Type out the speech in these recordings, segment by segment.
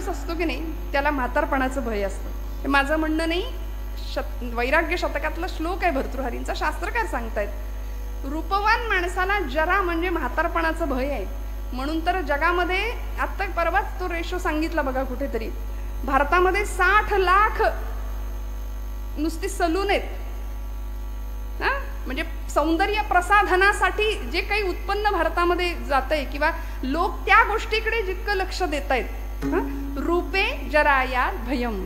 असतो की नाही त्याला म्हातारपणाचं भय असतं. हे माझं म्हणणं नाही, वैराग्य शतकातला श्लोक आहे भर्तृहरींचा, शास्त्रकार सांगतायत रूपवान माणसाला जरा म्हणजे म्हातारपणाचं भय आहे. म्हणून तर जगामध्ये आता परवाच तो रेशो सांगितला बघा कुठेतरी, भारतामध्ये 60 लाख नुसती सलून आहेत. म्हणजे सौंदर्य प्रसाधनासाठी जे काही उत्पन्न भारतामध्ये जातंय किंवा लोक त्या गोष्टीकडे जितकं लक्ष देत आहेत, रूपे जराया भयम,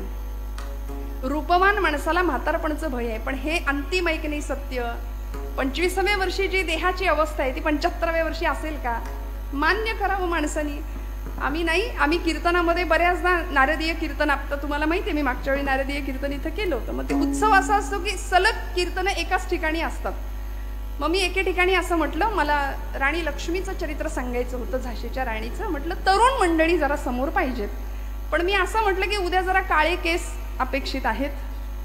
रूपवान माणसाला म्हातारपणाचं भय आहे. पण हे अंतिम आहे की नाही सत्य? 25व्या वर्षी जी देहाची अवस्था आहे ती 75व्या वर्षी असेल का? मान्य करावं माणसानी. आम्ही कीर्तनामध्ये बऱ्याचदा नारदीय कीर्तन, आता तुम्हाला माहिती आहे मी मागच्या वेळी नारदीय कीर्तन इथं केलं होतं. मग ते उत्सव असा असतो की सलग कीर्तन एकाच ठिकाणी असतात. मग मी एके ठिकाणी असं म्हटलं, मला राणी लक्ष्मीचं चरित्र सांगायचं होतं, झाशीच्या राणीचं. म्हटलं तरुण मंडळी जरा समोर पाहिजेत. पण मी असं म्हटलं की उद्या जरा काळे केस अपेक्षित आहेत,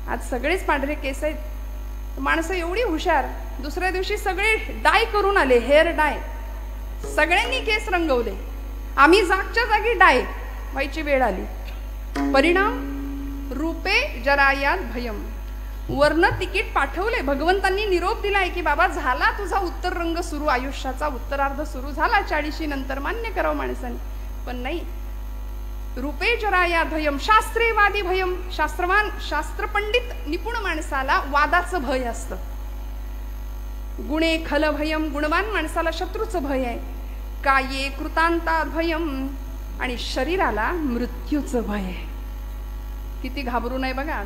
आज सगळेच पांढरे केस आहेत. माणसं एवढी हुशार, दुसऱ्या दिवशी सगळे डाय करून आले, हेअर डाय, सगळ्यांनी केस रंगवले. आम्ही जागच्या जागी डाय व्हायची वेळ आली. परिणाम रूपे जरायात भयम. वर्ण तिकीट पाठवले, भगवंतांनी निरोप दिलाय की बाबा झाला तुझा उत्तर रंग सुरू, आयुष्याचा उत्तरार्ध सुरू झाला 40 नंतर, मान्य करावं माणसाने. पण नाही, रूपे जराया भयम शास्त्रेवादी भयम. शास्त्रवान शास्त्रपंडित निपुण माणसाला वादाचं भय असतं. गुणे खल भयम, गुणवान माणसाला शत्रूचं भय आहे. काये कृतांतात भयम, आणि शरीराला मृत्यूचं भय आहे. किती घाबरू नये बघा.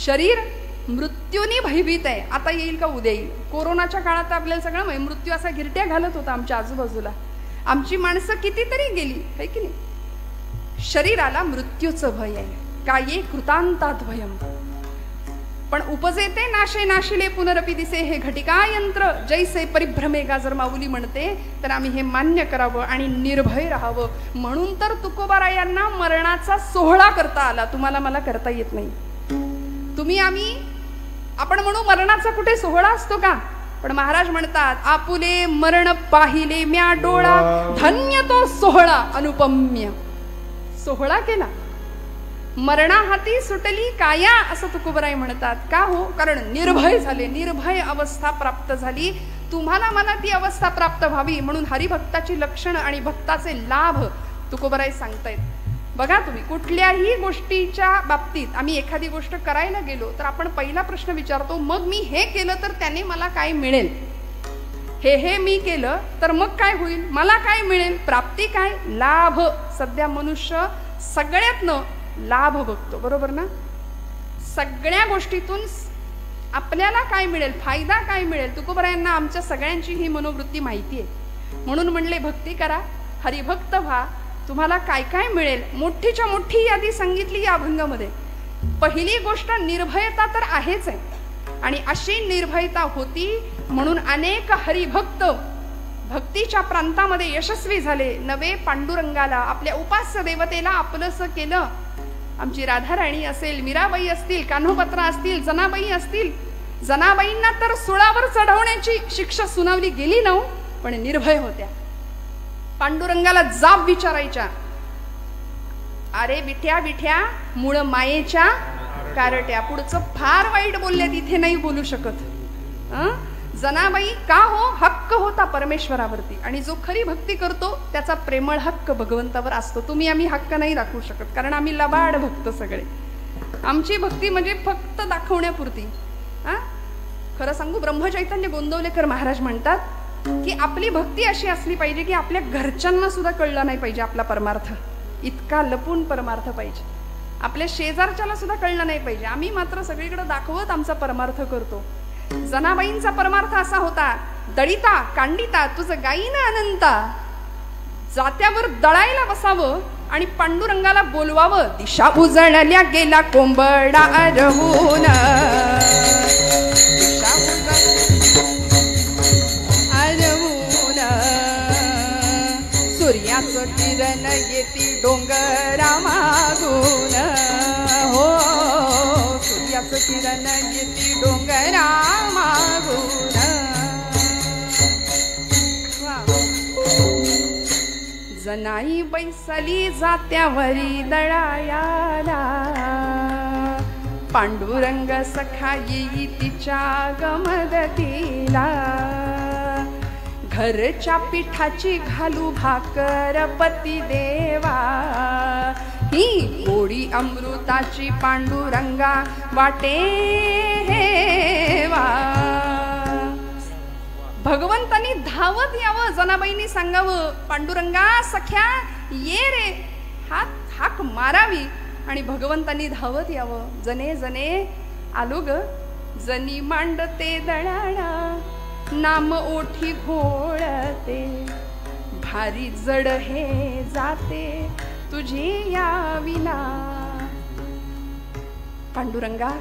शरीर मृत्यूनी भयभीत आहे. आता येईल का उद्या येईल. कोरोनाच्या काळात आपल्याला सगळं मृत्यू असा गिरट्या घालत होता आमच्या आजूबाजूला. आमची माणसं कितीतरी गेली है की नाही. शरीराला मृत्यूचं भय आहे. काये कृतांतात भयम. पण उपजेते नाशे नाशिले पुनरपी दिसे, हे घटिका यंत्र जैसे परिभ्रमे गाजर माऊली म्हणते. तर आम्ही हे मान्य करावं आणि निर्भय राहावं. म्हणून तर तुकोबारायांना मरणाचा सोहळा करता आला. तुम्हाला मला करता येत नाही. आपण म्हणू मरणाचा कुठे सोहळा असतो का? पण महाराज म्हणतात आपुले मरण पाहिले म्या डोळा, धन्य तो सोहळा अनुपम्य. सोहळा केला, मरणा हाती सुटली काया, असं तुकोबराय म्हणतात. का हो? कारण निर्भय झाले, निर्भय अवस्था प्राप्त झाली. तुम्हाला मला ती अवस्था प्राप्त व्हावी म्हणून हरिभक्ताची लक्षणं आणि भक्ताचे लाभ तुकोबराय सांगतायत. बघा तुम्ही कुठल्याही गोष्टीच्या बाबतीत आम्ही एखादी गोष्ट करायला गेलो तर आपण पहिला प्रश्न विचारतो, मग मी हे केलं तर त्याने मला काय मिळेल? हे मी केलं तर मग काय होईल? मला काय मिळेल? प्राप्ती काय? लाभ. सध्या मनुष्य सगळ्यातनं लाभ बघतो, बरोबर ना? सगळ्या गोष्टीतून आपल्याला काय मिळेल, फायदा काय मिळेल. तुकोबरायांना आमच्या सगळ्यांची ही मनोवृत्ती माहिती आहे. म्हणून म्हणले भक्ती करा, हरिभक्त व्हा, तुम्हाला काय काय मिळेल. मोठीच्या मोठी यादी सांगितली या अभंगामध्ये. पहिली गोष्ट निर्भयता तर आहेच आहे, आणि अशी निर्भयता होती म्हणून अनेक हरिभक्त भक्तीच्या प्रांतामध्ये यशस्वी झाले. नवे पांडुरंगाला, आपल्या उपास्य देवतेला आपलंसं केलं. आमची राधाराणी असेल, मीराबाई असतील, कान्होपत्रा असतील, जनाबाई असतील. जनाबाईंना तर सुळावर चढवण्याची शिक्षा सुनावली गेली ना, पण निर्भय होत्या. पांडुरंगाला जाब विचारायच्या, अरे विठ्या विठ्या मूळ मायेच्या कारट्या. पुढचं फार वाईट बोलले, तिथे नाही बोलू शकत. जनाबाई का हो? हक्क होता परमेश्वरावरती, आणि जो खरी भक्ती करतो त्याचा प्रेमळ हक्क भगवंतावर असतो. तुम्ही आम्ही हक्क नाही राखू शकत, कारण आम्ही लबाड भक्त सगळे. आमची भक्ती म्हणजे फक्त दाखवण्यापुरती. खरं सांगू, ब्रह्मचैतन्य गोंदवलेकर महाराज म्हणतात की आपली भक्ती अशी असली पाहिजे की आपल्या घरच्यांना सुद्धा कळलं नाही पाहिजे आपला परमार्थ. इतका लपून परमार्थ पाहिजे. आपल्या शेजारच्याला सुद्धा कळलं नाही पाहिजे. आम्ही मात्र सगळीकडे दाखवत आमचा परमार्थ करतो. जनाबाईंचा परमार्थ असा होता, दळिता कांडिता तुझं गाईना अनंता. जात्यावर दळायला बसावं आणि पांडुरंगाला बोलवावं, दिशा उजळल्या गेला कोंबडा अरवून. सूर्याचं किरण येती डोंगरा मागून. हो, सूर्याचं किरण येती डोंगरा मागून. सनाई बैसली जात्यावरी दळायाला, पांडुरंग सखा येई तिच्या गमदतीला, घरच्या पिठाची घालू भाकर पती देवा, ही गोडी अमृताची पांडुरंगा वाटे हेवा. भगवंतांनी धावत यावं, जनाबाईंनी सांगावं, पांडुरंगा सख्या ये रे, हाक मारावी आणि भगवंतांनी धावत यावं. जने जने आलो ग, जनी मांडते दळाळा, नाम ओठी घोळते, भारी जड हे जाते तुझे या विना. पांडुरंगा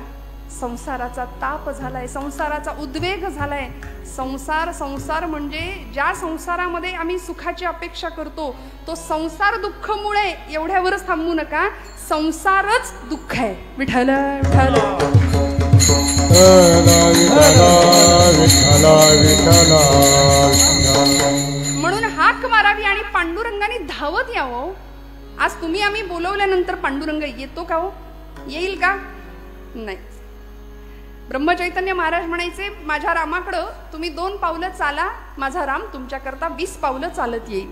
संसाराचा ताप झालाय, संसाराचा उद्वेग झालाय. संसार म्हणजे ज्या संसारामध्ये आम्ही सुखाची अपेक्षा करतो तो संसार दुःखमुळे एवढ्यावरच थांबू नका, संसारच दुःख आहे. विठ्ठल विठ्ठल म्हणून हाक मारावी आणि पांडुरंगाने धावत यावं. आज तुम्ही आम्ही बोलवल्यानंतर पांडुरंग येतो का हो? येईल का? नाही. ब्रह्मचैतन्य महाराज म्हणायचे, माझ्या रामाकडं तुम्ही 2 पावलं चाला, माझा राम तुमच्याकरता 20 पावलं चालत येईल.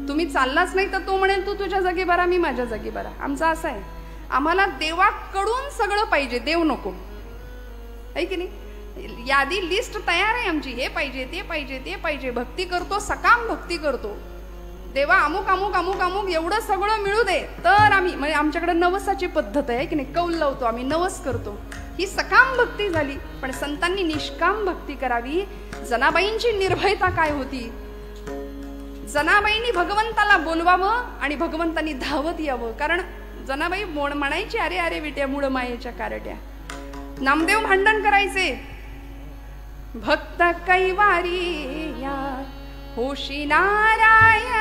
तुम्ही चाललाच नाही तर तो म्हणेल तू तुझ्या जागी बरा, मी माझ्या जागी बरा. आमचा असं आहे, आम्हाला देवाकडून सगळं पाहिजे, देव नको. आहे की नाही? यादी लिस्ट तयार आहे आमची, हे पाहिजे ते पाहिजे ते पाहिजे. भक्ती करतो, सकाम भक्ती करतो. देवा अमुक अमुक अमुक अमुक एवढं सगळं मिळू दे तर आम्ही, म्हणजे आमच्याकडे नवसाची पद्धत आहे की नाही, कौल लावतो आम्ही, नवस करतो. ही सकाम भक्ती झाली. पण संतांनी निष्काम भक्ती करावी. जनाबाईंची निर्भयता काय होती? जनाबाईंनी भगवंताला बोलवावं आणि भगवंतांनी धावत यावं. कारण जनाबाई म्हणायची, अरे अरे विट्या मूळ मायेच्या कारट्या. नामदेव भांडण करायचे, भक्त कैवारी या होशी नारायणा,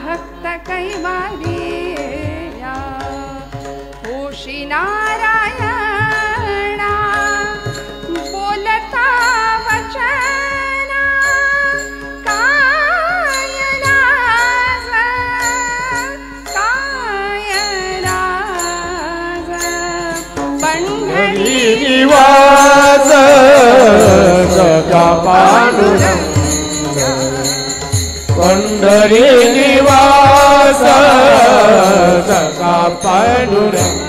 भक्त कैवारी या होशी नारायणा, बोलता वचन काय लाज, काय लाज, पंढरी निवास सखा पांडुरंग, पंढरी निवास सखा पांडुरंग.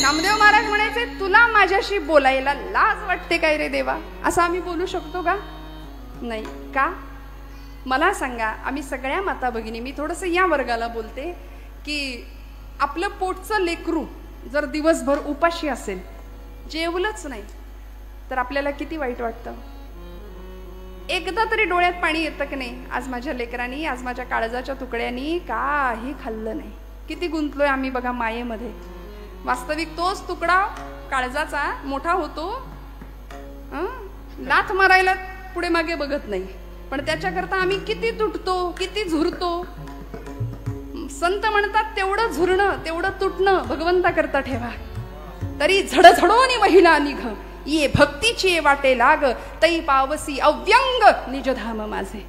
नामदेव महाराज म्हणायचे, तुला माझ्याशी बोलायला लाज वाटते काय रे देवा? असं आम्ही बोलू शकतो का? नाही. का? मला सांगा. आम्ही सगळ्या माता भगिनी, मी थोडंसं या वर्गाला बोलते, की आपलं पोटचं लेकरू जर दिवसभर उपाशी असेल, जेवलंच नाही, तर आपल्याला किती वाईट वाटतं. एकदा तरी डोळ्यात पाणी येतं की नाही? आज माझ्या लेकरांनी, आज माझ्या काळजाच्या तुकड्यांनी काही खाल्लं नाही. किती गुंतलोय आम्ही बघा मायेमध्ये. वास्तविक तोच तुकडा काळजाचा मोठा होतो, लाथ मारायला पुढे मागे बघत नाही, पण त्याच्याकरता आम्ही किती तुटतो, किती झुरतो. संत म्हणतात, तेवढं झुरणं, तेवढं तुटणं भगवंता करता ठेवा. तरी झडझडोनी महिला निघ, ये भक्तीची वाटे लाग, तई पावसी अव्यंग निजधाम माझे.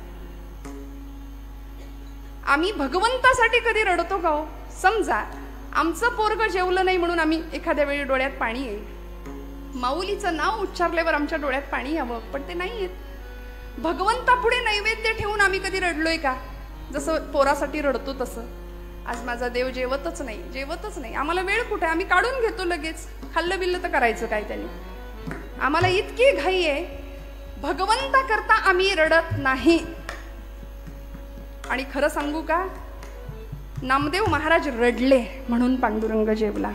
आम्ही भगवंतासाठी कधी रडतो का हो? समजा आमचं पोरग जेवलं नाही म्हणून आम्ही एखाद्या वेळी डोळ्यात पाणी येईल. माऊलीचं नाव उच्चारल्यावर आमच्या डोळ्यात पाणी यावं, पण ते नाही येत. भगवंता पुढे नैवेद्य ठेवून आम्ही कधी रडलोय का? जसं पोरासाठी रडतो तसं. आज माझा देव जेवतच नाही, जेवतच नाही. आम्हाला वेळ कुठे? आम्ही काढून घेतो लगेच. खाल्लं बिल्लं तर करायचं काय त्याने? आम्हाला इतकी घाई आहे. भगवंता करता आम्ही रडत नाही. आणि खरं सांगू का, नामदेव महाराज रडले म्हणून पांडुरंग जेवला.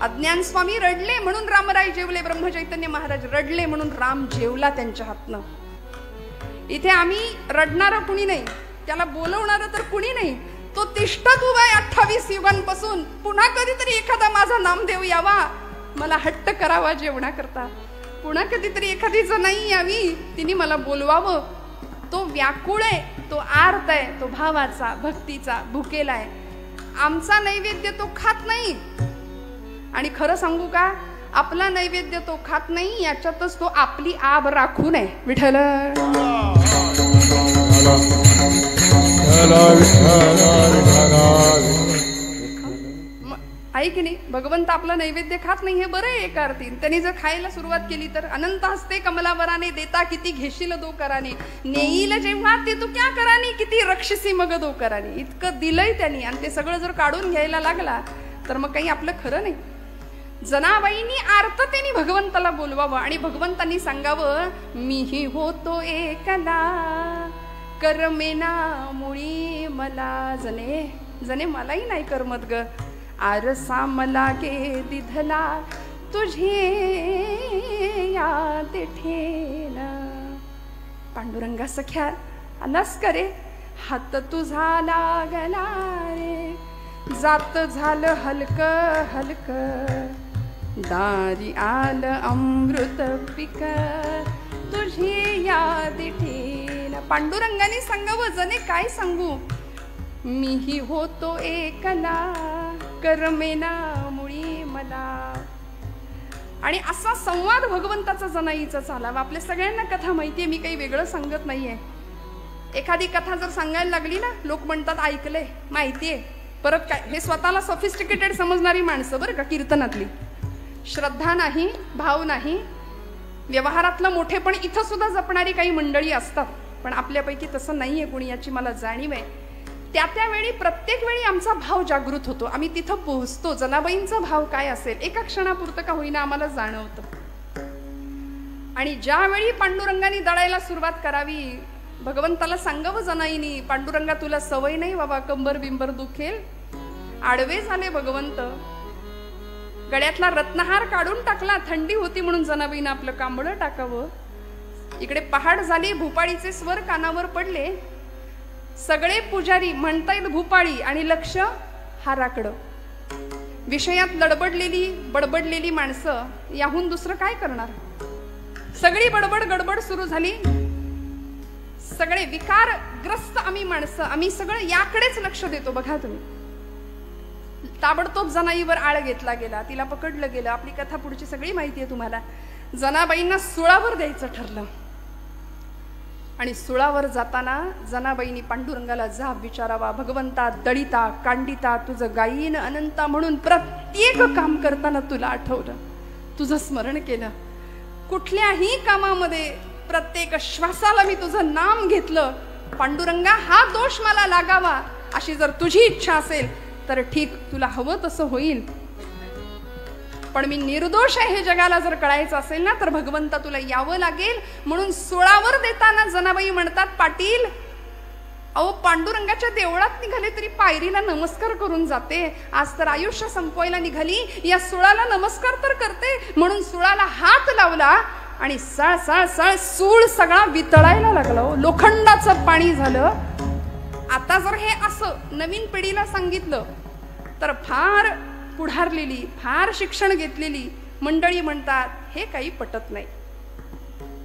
अज्ञान स्वामी रडले म्हणून रामराय जेवले. ब्रह्मचैतन्य महाराज रडले म्हणून राम जेवला त्यांच्या हातनं. इथे आम्ही रडणार कुणी नाही, त्याला बोलवणार तर कुणी नाही. तो तिष्ठत उभा आहे 28 युगांपासून. पुन्हा कधीतरी एखादा माझा नामदेव यावा, मला हट्ट करावा जेवणाकरता. पुन्हा कधीतरी एखादी जनाई यावी, तिने मला बोलवावं. तो व्याकुळ आहे, तो आर्त आहे, तो भावाचा, भक्तीचा भुकेला आहे. आमचा नैवेद्य तो खात नाही. आणि खरं सांगू का, आपला नैवेद्य तो खात नाही, याच्यातच तो आपली आब राखू नये. विठ्ठल आहे की नाही? भगवंत आपला नैवेद्य खात नाही हे बरं आहे एका अर्थी. त्यांनी जर खायला सुरुवात केली तर अनंत हस्ते कमलावराने देता किती घेशील दो कराने, नेईल जेव्हा ते तू क्या करानी, किती रक्षसी मग दो करानी. इतकं दिलंय त्यांनी आणि ते सगळं जर काढून घ्यायला लागला तर मग काही आपलं खरं नाही. जनाबाईंनी आर्ततेने भगवंताला बोलवावं आणि भगवंतांनी सांगावं, मीही होतो एकला करमेना मुळी मला. जने जने मलाही नाही करमत ग, आरसा मला गे दिधला तुझे या ठेन. पांडुरंगा सख्या आलास करे, हात तुझा लागला रे, जात झालं हलक हलक, दारी आल अमृत पिक तुझी याद ठेन. पांडुरंगाने सांगावं, जने काय सांगू, मीही होतो एकला करमेना मुळी मला. आणि असा संवाद भगवंताचा जनाईचा चालावा. आपल्या सगळ्यांना कथा माहितीये, मी काही वेगळं सांगत नाहीये. एखादी कथा जर सांगायला लागली ना, लोक म्हणतात ऐकलंय, माहितीये, परत काय. हे स्वतःला सॉफिस्टिकेटेड समजणारी माणसं बरं का, कीर्तनातली. श्रद्धा नाही, भाव नाही, व्यवहारातलं मोठेपण इथं सुद्धा जपणारी काही मंडळी असतात, पण आपल्यापैकी तसं नाहीये कोणी, याची मला जाणीव आहे. त्यावेळी प्रत्येक वेळी आमचा भाव जागृत होतो, आम्ही तिथं पोहोचतो. जनाबाईंचा भाव काय असेल एका क्षणापुरतं का होईना आम्हाला जाणवतं. आणि ज्यावेळी पांडुरंगाने दळायला सुरुवात करावी, भगवंताला सांगावं जनाईनी, पांडुरंगा तुला सवय नाही बाबा, कंबर बिंबर दुखेल. आडवे झाले भगवंत, गळ्यातला रत्नहार काढून टाकला, थंडी होती म्हणून जनाबाईनं आपलं कांबळं टाकावं. इकडे पहाड झाली, भूपाळीचे स्वर कानावर पडले. सगळे पुजारी म्हणतायत भूपाळी आणि लक्ष हाराकडं. विषयात बडबडलेली माणसं याहून दुसरं काय करणार. सगळी बडबड गडबड सुरू झाली. सगळे विकारग्रस्त आम्ही माणसं, आम्ही सगळं याकडेच लक्ष देतो. बघा तुम्ही, ताबडतोब जनाईवर आळ घेतला गेला, तिला पकडलं गेलं. आपली कथा पुढची सगळी माहिती आहे तुम्हाला. जनाबाईंना सुळावर द्यायचं ठरलं आणि सुळावर जाताना जनाबाईंनी पांडुरंगाला जाब विचारावा, भगवंता दळिता कांडिता तुझं गायीन अनंता म्हणून प्रत्येक काम करताना तुला आठवलं, तुझं स्मरण केलं. कुठल्याही कामामध्ये प्रत्येक श्वासाला मी तुझं नाम घेतलं. पांडुरंगा हा दोष मला लागावा अशी जर तुझी इच्छा असेल तर ठीक, तुला हवं तसं होईल. पण मी निर्दोष आहे हे जगाला जर कळायचं असेल ना तर भगवंता तुला यावं लागेल. म्हणून सुळावर देताना जनाबाई म्हणतात, पाटील अहो पांडुरंगाच्या देवळात निघाले तरी पायरीला नमस्कार करून जाते, आज तर आयुष्य संपवायला निघाली, या सुळाला नमस्कार तर करते. म्हणून सुळाला हात लावला आणि सळ सळ सळ सूळ सगळा वितळायला लागला. लोखंडाचं पाणी झालं. आता जर हे असं नवीन पिढीला सांगितलं तर फार पुढारलेली, फार शिक्षण घेतलेली मंडळी म्हणतात हे काही पटत नाही.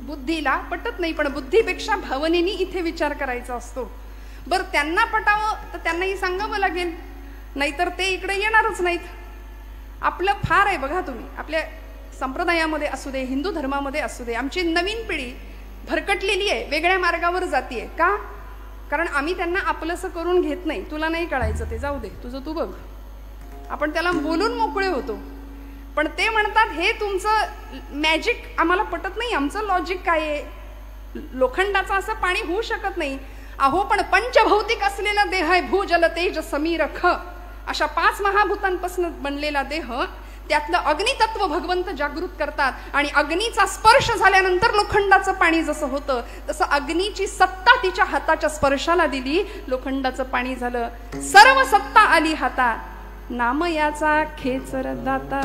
बुद्धीला पटत नाही, पण बुद्धीपेक्षा भावनेनी इथे विचार करायचा असतो. बर त्यांना पटावं तर त्यांनाही सांगावं लागेल, नाहीतर ते इकडे येणारच नाहीत. आपलं फार आहे बघा तुम्ही, आपल्या संप्रदायामध्ये असू दे, हिंदू धर्मामध्ये असू दे, आमची नवीन पिढी भरकटलेली आहे, वेगळ्या मार्गावर जातीये. का? कारण आम्ही त्यांना आपलंसं करून घेत नाही. तुला नाही कळायचं ते जाऊ दे, तुझं तू बघ. आपण त्याला बोलून मोकळे होतो. पण ते म्हणतात हे तुमचं मॅजिक आम्हाला पटत नाही, आमचं लॉजिक काय आहे, लोखंडाचं असं पाणी होऊ शकत नाही. अहो पण पंचभौतिक असलेला देह आहे, भूजल तेज समीर ख अशा 5 महाभूतांपासून बनलेला देह, त्यातलं अग्नितत्व भगवंत जागृत करतात. आणि अग्नीचा स्पर्श झाल्यानंतर लोखंडाचं पाणी जसं होतं तसं अग्नीची सत्ता तिच्या हाताच्या स्पर्शाला दिली, लोखंडाचं पाणी झालं. सर्व सत्ता आली हातात, नाम याचा खेचर दाता.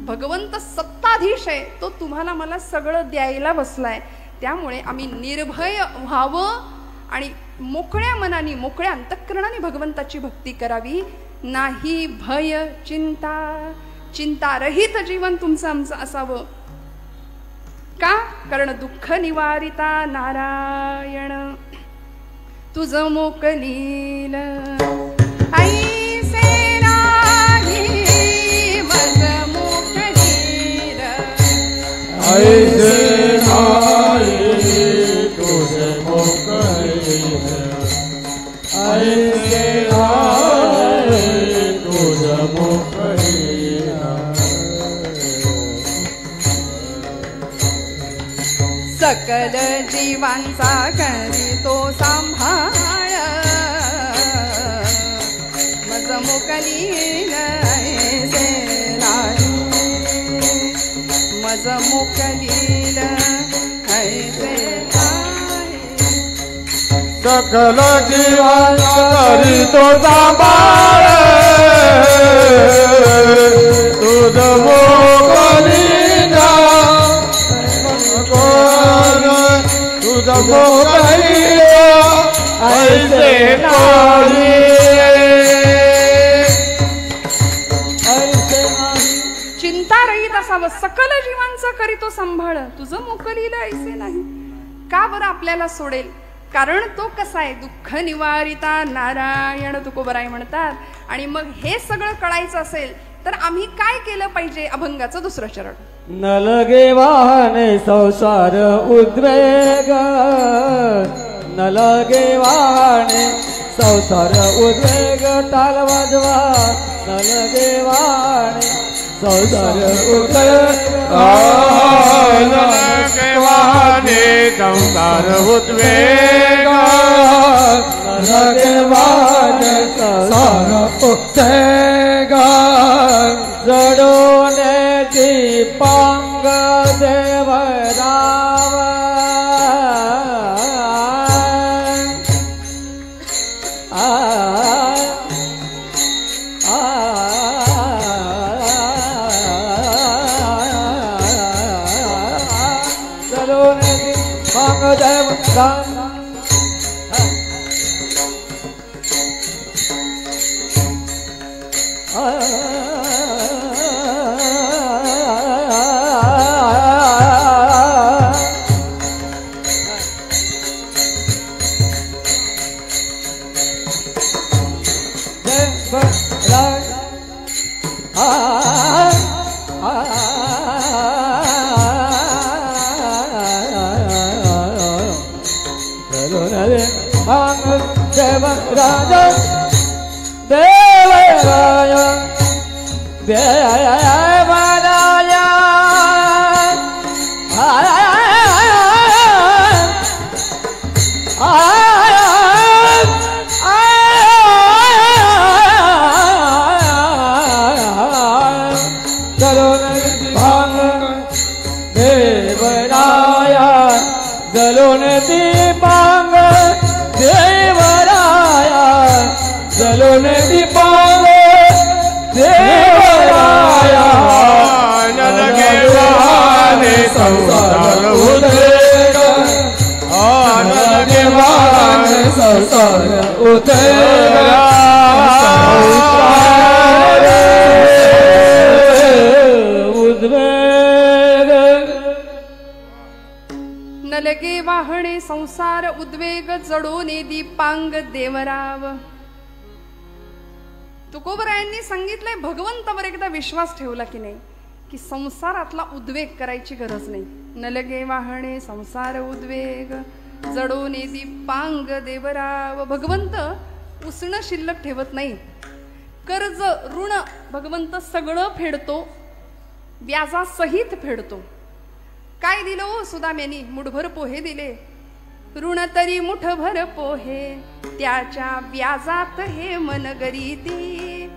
भगवंत सत्ताधीश आहे, तो तुम्हाला मला सगळं द्यायला बसलाय. त्यामुळे आम्ही निर्भय व्हावं आणि मोकळ्या मनाने, मोकळ्या अंतःकरणाने भगवंताची भक्ती करावी. नाही भय चिंता, चिंतारहित जीवन तुमचं आमचं असावं. का? कारण दुःख निवारिता नारायण तुझं मोकलील. आई से नाही मज मोकलील, ऐसे नाही तुझे मोकळीन ऐसे नाही तुझे मोकळीन सकल जीवांचा करीतो सांभाळ मज मोकलीन ऐसे नाही मज मोकलीन ऐसे नाही सकल जीवांचा करीतो सांभाळ तुझ मोकलीन तुझ मोकलीन ऐसे नाही चिंतारहित असावं सकल जीवांचा करीतो सांभाळ तुझं मोकलीला ऐसे नाही. का बरं आपल्याला सोडेल? कारण तो कसा आहे दुःख निवारिता नारायण तुकोबराय म्हणतात. आणि मग हे सगळं कळायचं असेल तर आम्ही काय केलं पाहिजे? अभंगाचं दुसरं चरण. न लगे वाहने संसार उद्वेग न लगे वाहने संसार उद्वेग टाल वाजवा न लगे वाहने संसार उद्वेग न लगे वाहने संसार उद्वेग न लगे वाहने संसार उद्वेग जडोने दीपांग देवराव जडोने दीपांग देवराव राजा देवराय देवराय देवराय जलोन दीपांग देवराय जलोन दीपांग देवराय न लगे वाहने संसार उद्वेग न लगे वाहने संसार उद्वेग न लगे वाहणे संसार उद्वेग जडोने दीपांग देवराव. तुकोबरायांनी सांगितलंय भगवंतावर एकदा विश्वास ठेवला की नाही की संसारातला उद्वेग करायची गरज नाही. न लगे वाहणे संसार उद्वेग जडोने दीपांग देवराव. भगवंत उसणं शिल्लक ठेवत नाही. कर्ज ऋण भगवंत सगळं फेडतो, व्याजासहित फेडतो. काय दिलं ओ सुदाम्यानी? मुठभर पोहे दिले. ऋण तरी मुठभर पोहे त्याच्या व्याजात हे मनगरी दी.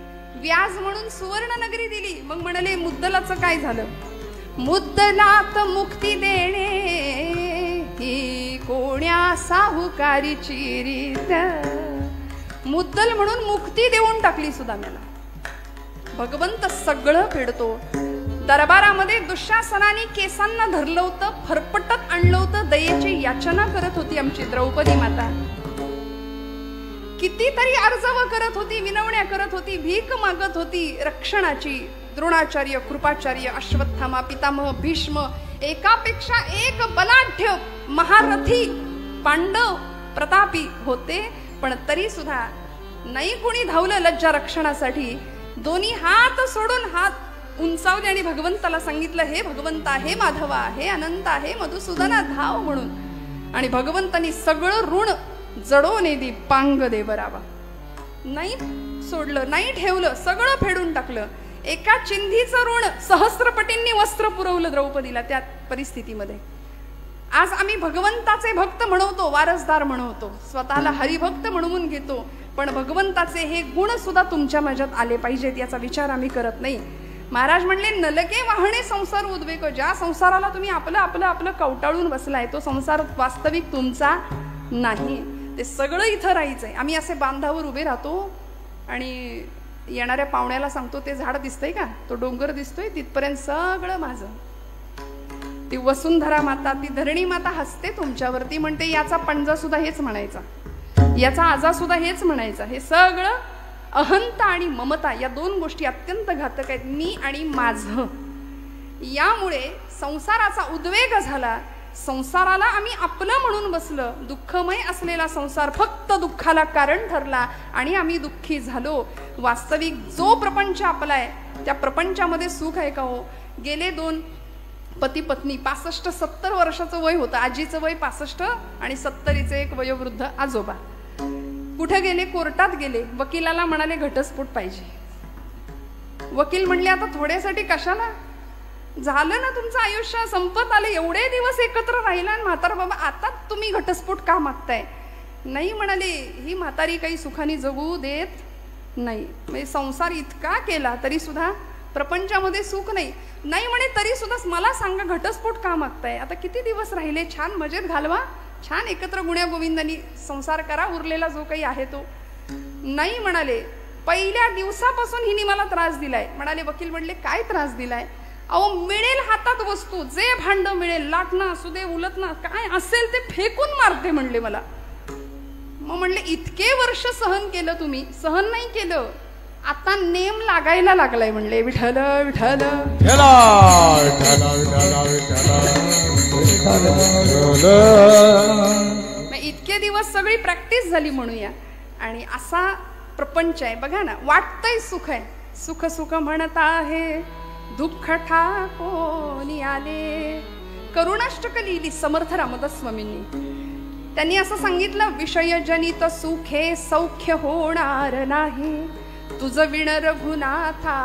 व्याज म्हणून सुवर्ण नगरी दिली. मग म्हणाले मुद्दलाचं काय झालं? मुद्दलात मुक्ती देणे ही कोण्या साहुकारीची रीत. मुद्दल म्हणून मुक्ती देऊन टाकली सुदाम्याला. भगवंत सगळं फेडतो. दरबारामध्ये दुःशासनाने केसांना धरलं होतं, फरफटत आणलं होतं. दयेची याचना करत होती आमची द्रौपदी माता. कितीतरी अर्जव करत होती, विनवण्या करत होती, भीक मागत होती रक्षणाची. द्रोणाचार्य, कृपाचार्य, अश्वत्थामा, पितामह, भीष्म, एकापेक्षा एक बलाढ्य महारथी पांडव प्रतापी होते. पण तरी सुद्धा नाही कोणी धावलं लज्जा रक्षणासाठी. दोन्ही हात सोडून हात उंचावली आणि भगवंताला सांगितलं, हे भगवंता, हे माधवा, हे अनंता, हे मधुसूदना, धाव म्हणून. आणि भगवंतानी सगळं ऋण जडोने दी पांग देवरावा. नाही सोडलं, नाही ठेवलं, सगळं फेडून टाकलं. एका चिंधीचं ऋण सहस्त्रपटींनी वस्त्र पुरवलं द्रौपदीला त्या परिस्थितीमध्ये. आज आम्ही भगवंताचे भक्त म्हणवतो, वारसदार म्हणवतो, स्वतःला हरिभक्त म्हणून घेतो, पण भगवंताचे हे गुण सुद्धा तुमच्या माझ्यात आले पाहिजेत याचा विचार आम्ही करत नाही. महाराज म्हणले, नलके वाहणे संसार उद्वेग. ज्या संसाराला तुम्ही आपलं आपलं आपलं कवटाळून बसलाय तो संसार वास्तविक तुमचा नाही. ते सगळं इथं राहायचंय. आम्ही असे बांधावर उभे राहतो आणि येणाऱ्या पाहुण्याला सांगतो, ते झाड दिसतंय का, तो डोंगर दिसतोय, तिथपर्यंत सगळं माझं. ती वसुंधरा माता, ती धरणी माता हसते तुमच्यावरती, म्हणते याचा पंजा सुद्धा हेच म्हणायचा, याचा आजा सुद्धा हेच म्हणायचा. हे सगळं अहंता आणि ममता या दोन गोष्टी अत्यंत घातक आहेत. मी आणि माझं, यामुळे संसाराचा उद्वेग झाला. संसाराला आम्ही आपलं म्हणून बसलं. दुःखमय असलेला संसार फक्त दुःखाला कारण ठरला आणि आम्ही दुःखी झालो. वास्तविक जो प्रपंच आपला आहे त्या प्रपंचामध्ये सुख आहे का हो? गेले 2 पती पत्नी, 65-70 वर्षाचं वय होतं. आजीचं वय 65 आणि 70चे एक वयोवृद्ध आजोबा. कुठे गेले? कोर्टात गेले. वकिलाला म्हणाले घटस्फोट पाहिजे. वकील म्हणले आता थोड्यासाठी कशाला, झालं ना तुमचं आयुष्य, संपत आले, एवढे दिवस एकत्र राहिला आणि म्हातारा बाबा आता तुम्ही घटस्फोट का मागताय? नाही म्हणाले, ही म्हातारी काही सुखाने जगू देत नाही. म्हणजे संसार इतका केला तरी सुद्धा प्रपंचामध्ये सुख नाही. नाही म्हणे तरी सुद्धा मला सांगा घटस्फोट का मागताय? आता किती दिवस राहिले, छान मजेत घालवा, छान एकत्र गुण्या गोविंदांनी संसार करा, उरलेला जो काही आहे तो. नाही म्हणाले, पहिल्या दिवसापासून हिने मला त्रास दिलाय. म्हणाले वकील म्हणले काय त्रास दिलाय? अहो मिळेल हातात वस्तू, जे भांड मिळेल, लाटणं असू दे, उलटणं काय असेल ते फेकून मारते म्हणले मला. मग म्हणले इतके वर्ष सहन केलं तुम्ही, सहन नाही केलं, आता नेम लागायला लागलाय म्हणले. विठ्ठल विठ्ठल इतके दिवस सगळी प्रॅक्टिस झाली म्हणूया. आणि असा प्रपंच आहे बघा ना. वाटतंय सुख आहे, सुख सुख म्हणत आहे, दुःख ठाकोनी आले. करुणाष्टक लिहिली समर्थ रामदास स्वामींनी. त्यांनी असं सांगितलं, विषयजनित सुखे सौख्य होणार नाही, तुझ विण रघुनाथा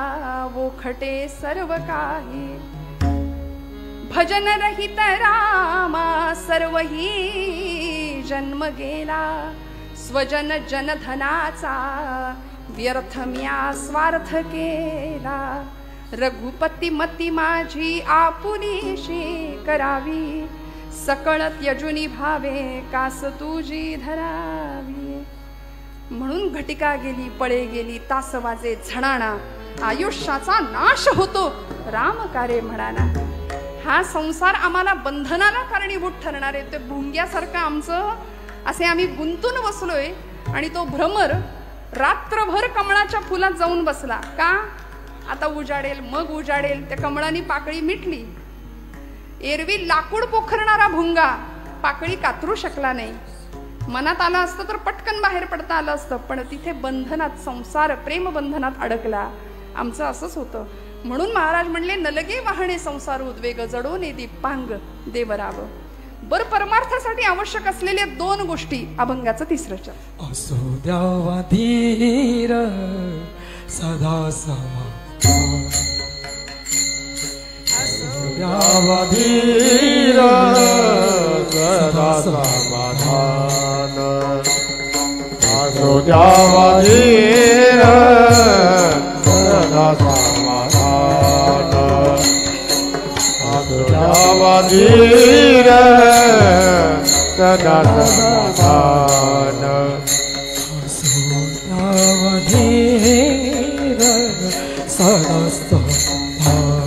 वोखटे सर्व काही. भजन रहित रामा सर्व ही जन्म गेला, स्वजन जनधनाचा व्यर्थ म्या स्वार्थ केला. रघुपती मती माझी आपुलीशी करावी, सकळ त्यजुनी भावे कास तुझी धरावी. म्हणून घटिका गेली, पळे गेली, तास वाजे झणाणा, आयुष्याचा नाश होतो राम कारे म्हणाना. हा संसार आम्हाला बंधनाला कारणीभूत ठरणार आहे. ते भुंग्यासारखं आमचं असे आम्ही गुंतून बसलोय आणि तो भ्रमर रात्रभर कमळाच्या फुलात जाऊन बसला. का? आता उजाडेल, मग उजाडेल. त्या कमळानी पाकळी मिटली. एरवी लाकूड पोखरणारा भुंगा पाकळी कातरू शकला नाही. मनात आलं असतं तर पटकन बाहेर पडता आलं असतं, पण तिथे बंधनात, संसार प्रेम बंधनात अडकला. आमचं असंच होतं. म्हणून महाराज म्हणले, नलगे वाहणे संसार उद्वेग, जडोने दीपांग देवराव. बर परमार्थासाठी आवश्यक असलेल्या 2 गोष्टी. अभंगाचं 3रं चरण. असो द्यावा धीर सदा समा, असो द्यावा धीर सदा समाधान, असो द्यावा धीर सदा समाधान, असो द्यावा धीर सदा समाधान, असो द्यावा धीर सदा समाधान,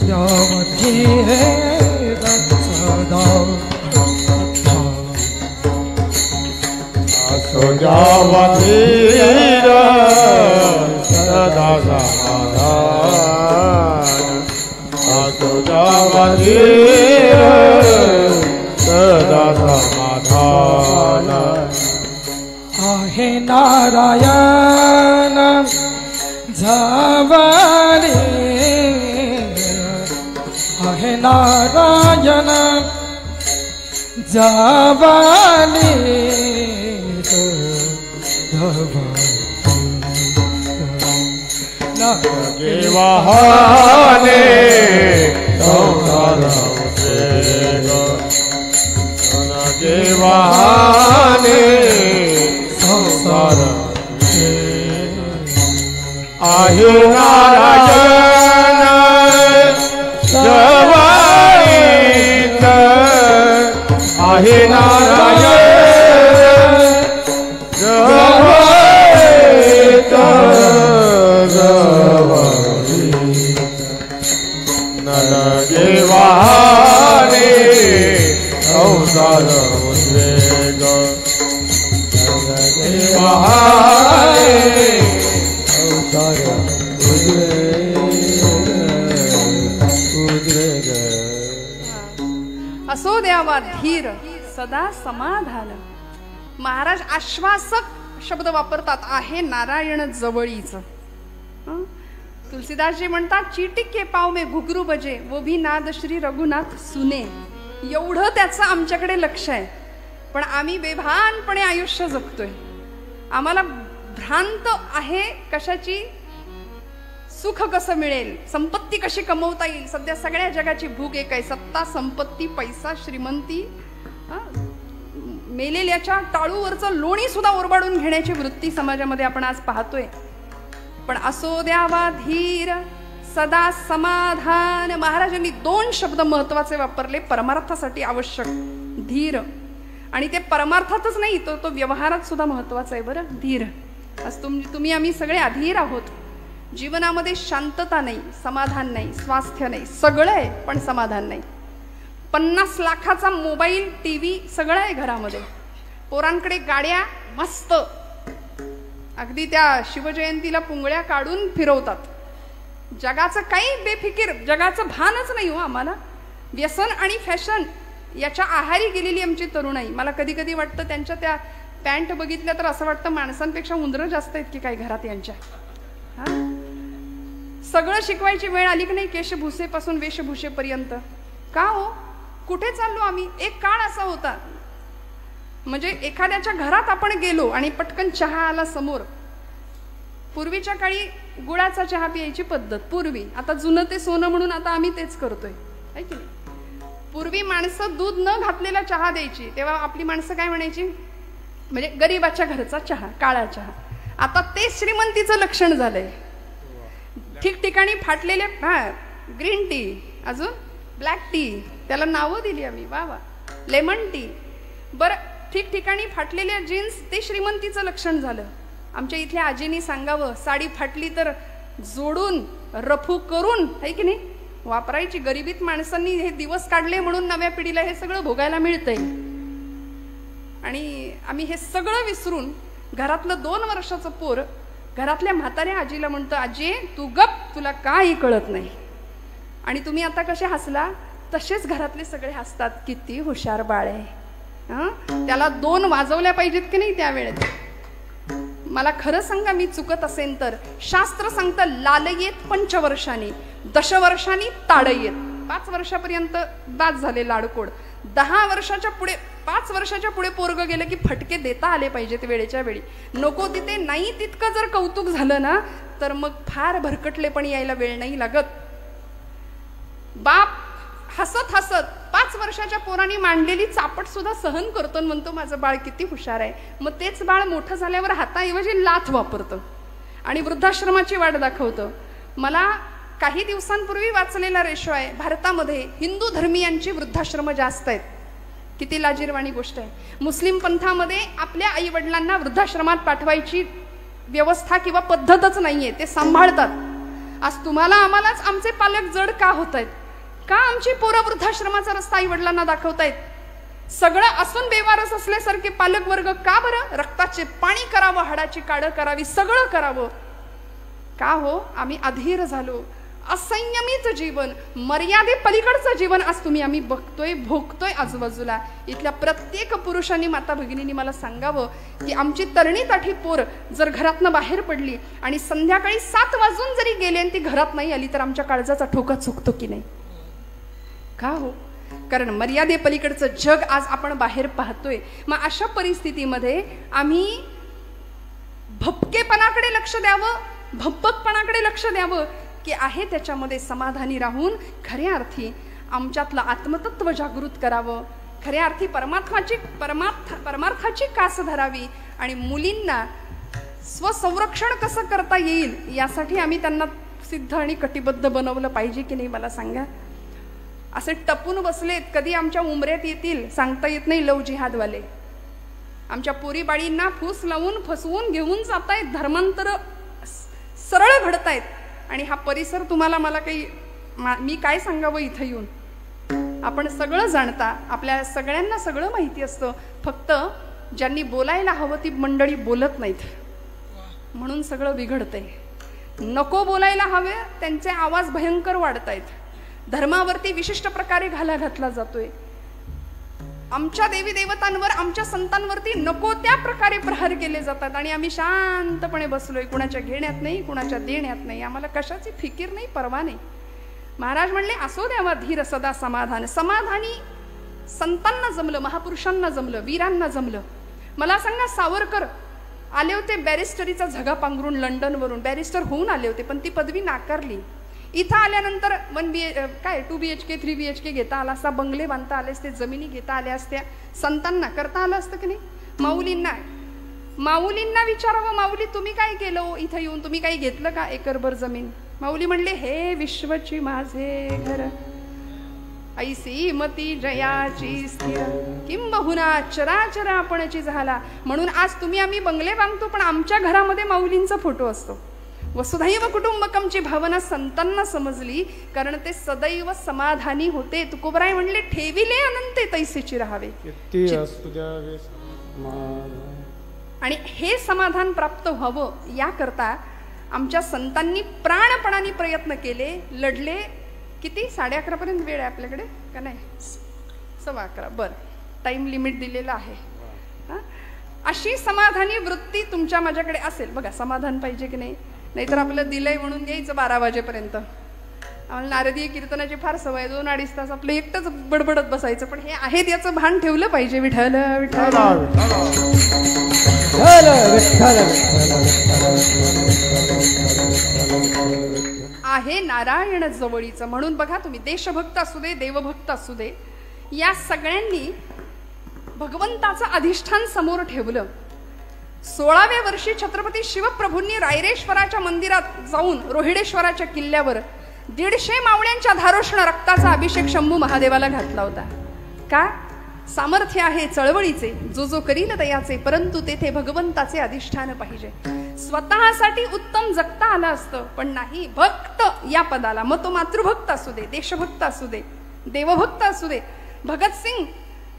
द्यावा धीर सदा असो द्यावा धीर सदा समाधान, असो द्यावा धीर सदा समाधान. आहे नारायण जावारी आहे नारायण जावाली नगे वाहने नगे वाहने संसार आहे नारायण जवाईत आहे नारायण जवाईत नगे वाहने संसार उद्वेग नगे वाहने असो द्यावा धीर सदा समाधान. महाराज आश्वासक शब्द वापरतात, आहे नारायण जवळीच. तुलसीदासजी म्हणतात, चीटिक के पाव में घुघरू बजे वो भी नाद श्री रघुनाथ सुने. एवढं त्याचं आमच्याकडे लक्ष आहे, पण आम्ही बेभानपणे आयुष्य जगतोय. आम्हाला भ्रांत आहे कशाची, सुख कसं मिळेल, संपत्ती कशी कमवता येईल. सध्या सगळ्या जगाची भूक एक आहे, सत्ता, संपत्ती, पैसा, श्रीमंती. मेलेल्याच्या टाळूवरचं लोणी सुद्धा ओरबाडून घेण्याची वृत्ती समाजामध्ये आपण आज पाहतोय. पण असो द्यावा धीर सदा समाधान. महाराजांनी 2 शब्द महत्वाचे वापरले परमार्थासाठी आवश्यक, धीर. आणि ते परमार्थातच नाही, तो व्यवहारात सुद्धा महत्वाचा आहे बरं, धीर. आज तुम्ही आम्ही सगळे अधीर आहोत. जीवनामध्ये शांतता नाही, समाधान नाही, स्वास्थ्य नाही, सगळं आहे पण समाधान नाही. 50 लाखाचा मोबाईल, टीव्ही सगळं आहे घरामध्ये. पोरांकडे गाड्या मस्त, अगदी त्या शिवजयंतीला पुंगळ्या काढून फिरवतात. जगाचं काही बेफिकीर, जगाचं भानच नाही हो आम्हाला. व्यसन आणि फॅशन याच्या आहारी गेलेली आमची तरुणाई. मला कधी कधी वाटतं त्यांच्या त्या पॅन्ट बघितल्या तर असं वाटतं माणसांपेक्षा उंदरं जास्त आहेत की काय घरात यांच्या. सगळं शिकवायची वेळ आली की नाही, केशभूषेपासून वेशभूषेपर्यंत. का हो, कुठे चाललो आम्ही. एक काळ असा होता, म्हणजे एखाद्याच्या घरात आपण गेलो आणि पटकन चहा आला समोर. पूर्वीच्या काळी गुळाचा चहा प्यायची पद्धत पूर्वी. आता जुनं ते सोनं म्हणून आता आम्ही तेच करतोय, है की नाही. पूर्वी माणसं दूध न घातलेला चहा द्यायची, तेव्हा आपली माणसं काय म्हणायची, म्हणजे गरीबाच्या घरचा चहा, काळा चहा. आता ते श्रीमंतीचं लक्षण झालंय. ठिकठिकाणी फाटलेले ग्रीन टी, अजून ब्लॅक टी, त्याला नावं दिली आम्ही, वा वा, लेमन टी. बरं, ठिकठिकाणी फाटलेल्या जीन्स, ते श्रीमंतीचं लक्षण झालं. आमच्या इथल्या आजीनी सांगावं, साडी फाटली तर जोडून रफू करून, है की नाही, वापरायची. गरिबीत माणसांनी हे दिवस काढले म्हणून नव्या पिढीला हे सगळं भोगायला मिळतंय. आणि आम्ही हे सगळं विसरून घरातलं 2 वर्षाचं पोर घरातल्या म्हाताऱ्या आजीला म्हणतं, आजी तू गप, तुला काही कळत नाही. आणि तुम्ही आता कसे हसला तसेच घरातले सगळे हसतात, किती हुशार बाळ आहे. त्याला 2 वाजवल्या पाहिजेत की नाही त्यावेळेत. मला खरं सांगा, मी चुकत असेल तर. शास्त्र सांगतं, लालयेत 5 वर्षांनी, 10 वर्षांनी ताडयेत. 5 वर्षापर्यंत दात झाले लाडकोड. 10 वर्षाच्या पुढे, 5 वर्षाच्या पुढे पोरग गेलं की फटके देता आले पाहिजेत वेळेच्या वेळी. नको तिथे नाही तितकं जर कौतुक झालं ना, तर मग फार भरकटलेपणी यायला वेळ नाही लागत. बाप हसत हसत 5 वर्षाच्या पोरांनी मांडलेली चापट सुद्धा सहन करतो, म्हणतो माझं बाळ किती हुशार आहे. मग तेच बाळ मोठं झाल्यावर हाताऐवजी लाथ वापरतं आणि वृद्धाश्रमाची वाट दाखवतं. मला काही दिवसांपूर्वी वाचलेला रेशो आहे, भारतामध्ये हिंदू धर्मीयांची वृद्धाश्रम जास्त आहेत. किती लाजिरवाणी गोष्ट आहे. मुस्लिम पंथामध्ये आपल्या आई वडिलांना वृद्धाश्रमात पाठवायची व्यवस्था किंवा पद्धतच नाहीये, ते सांभाळतात. आज तुम्हाला आम्हालाच आमचे पालक जड का होत आहेत, का आमची पोरं वृद्धाश्रमाचा रस्ता आई वडिलांना दाखवतायत. सगळं असून बेवारस असल्यासारखे पालक वर्ग का बरं. रक्ताचे पाणी करावं, हाडाची काढ करावी, सगळं करावं. का हो, आम्ही अधीर झालो, असंयमित जीवन, मर्यादे पलीकडचं जीवन आज आम्ही बघतोय, भोगतोय आजूबाजूला. इथल्या प्रत्येक पुरुषांनी, माता भगिनींनी मला सांगावं की आमची तरणी ताठी पोर जर घरातनं बाहेर पडली आणि संध्याकाळी 7 वाजून जरी गेले आणि ती घरात नाही आली तर आमच्या काळजाचा ठोका चुकतो की नाही? का हो? कारण मर्यादे पलीकडचं जग आज आपण बाहेर पाहतोय. मग अशा परिस्थितीमध्ये आम्ही भपकेपणाकडे लक्ष द्यावं, भप्पकपणाकडे लक्ष द्यावं की आहे त्याच्यामध्ये समाधानी राहून खऱ्या अर्थी आमच्यातलं आत्मतत्व जागृत करावं, खऱ्या अर्थी परमार्थाची कास धरावी आणि मुलींना स्वसंरक्षण कसं करता येईल यासाठी आम्ही त्यांना सिद्ध आणि कटिबद्ध बनवलं पाहिजे की नाही? मला सांगा. असे टपून बसलेत, कधी आमच्या उमऱ्यात येतील सांगता येत नाही. लव जिहादवाले आमच्या पोरी बाळींना फूस लावून फसवून घेऊन जातायत, धर्मांतर सरळ घडतायत. आणि हा परिसर तुम्हाला मला काही मी काय सांगावं इथं येऊन? आपण सगळं जाणता, आपल्या सगळ्यांना सगळं माहिती असतं, फक्त ज्यांनी बोलायला हवं ती मंडळी बोलत नाहीत म्हणून सगळं बिघडतंय. नको बोलायला हवे त्यांचे आवाज भयंकर वाढतायत. धर्मावरती विशिष्ट प्रकारे घाला घातला जातोय. आमच्या देवी देवतांवर, आमच्या संतांवरती नको त्या प्रकारे प्रहार केले जातात आणि आम्ही शांतपणे बसलोय, कुणाच्या घेण्यात नाही, कुणाच्या देण्यात नाही. आम्हाला कशाची फिकीर नाही, परवा नाही. महाराज म्हणले असो द्यावा धीर सदा समाधान. समाधानी संतांना जमलं, महापुरुषांना जमलं, वीरांना जमलं. मला सांगा, सावरकर आले होते बॅरिस्टरीचा झगा पांघरून लंडनवरून, बॅरिस्टर होऊन आले होते, पण ती पदवी नाकारली. इथं आल्यानंतर 2 BHK 3 BHK घेता आला असता, बंगले बांधता आले असते, जमिनी घेता आल्या असत्या. संतांना करता आलं असतं की नाही? माऊलींना विचारावं, माऊली तुम्ही काय केलं इथं येऊन? तुम्ही काही घेतलं का एकरभर जमीन? माऊली म्हणले, हे विश्वची माझे घर, ऐसी मती जयाची स्थिर, किंबहुना चराचर आपणची झाला. म्हणून आज तुम्ही आम्ही बंगले बांधतो, पण आमच्या घरामध्ये माऊलींचा फोटो असतो. वसुधैव कुटुंबकमची भावना संतांना समजली, कारण ते सदैव समाधानी होते. तुकोबराय म्हणले, ठेविले अनंते तैसेची राहावे. आणि हे समाधान प्राप्त व्हावं याकरता आमच्या संतांनी प्राणपणाने प्रयत्न केले, लढले. किती? 11:30 पर्यंत वेळ आहे आपल्याकडे का नाही? 11:15. बरं, टाइम लिमिट दिलेला आहे. अशी समाधानी वृत्ती तुमच्या माझ्याकडे असेल, बघा समाधान पाहिजे की नाही? नाहीतर आपलं दिलंय म्हणून घ्यायचं 12 वाजेपर्यंत. आम्हाला नारदीय कीर्तनाची फार सवय, 2-2.5 तास आपलं एकटंच बडबडत बसायचं. पण हे आहे याचं भान ठेवलं पाहिजे. विठ्ठल विठ्ठल आहे नारायण जवळीचं. म्हणून बघा तुम्ही, देशभक्त असू दे, देवभक्त असू दे, या सगळ्यांनी भगवंताचं अधिष्ठान समोर ठेवलं. 16व्या वर्षी छत्रपती शिवप्रभूंनी रायरेश्वराच्या मंदिरात जाऊन रोहिडेश्वराच्या किल्ल्यावर 150 मावळ्यांच्या धारोष्ण रक्ताचा अभिषेक शंभू महादेवाला घातला होता. का? सामर्थ्य आहे चळवळीचे, जो जो करील दयाचे, परंतु तेथे भगवंताचे अधिष्ठान पाहिजे. स्वतःसाठी उत्तम जगता आलं असतं, पण नाही. भक्त या पदाला, मग तो मातृभक्त असू दे, देशभक्त असू दे, देवभक्त असू दे. भगतसिंग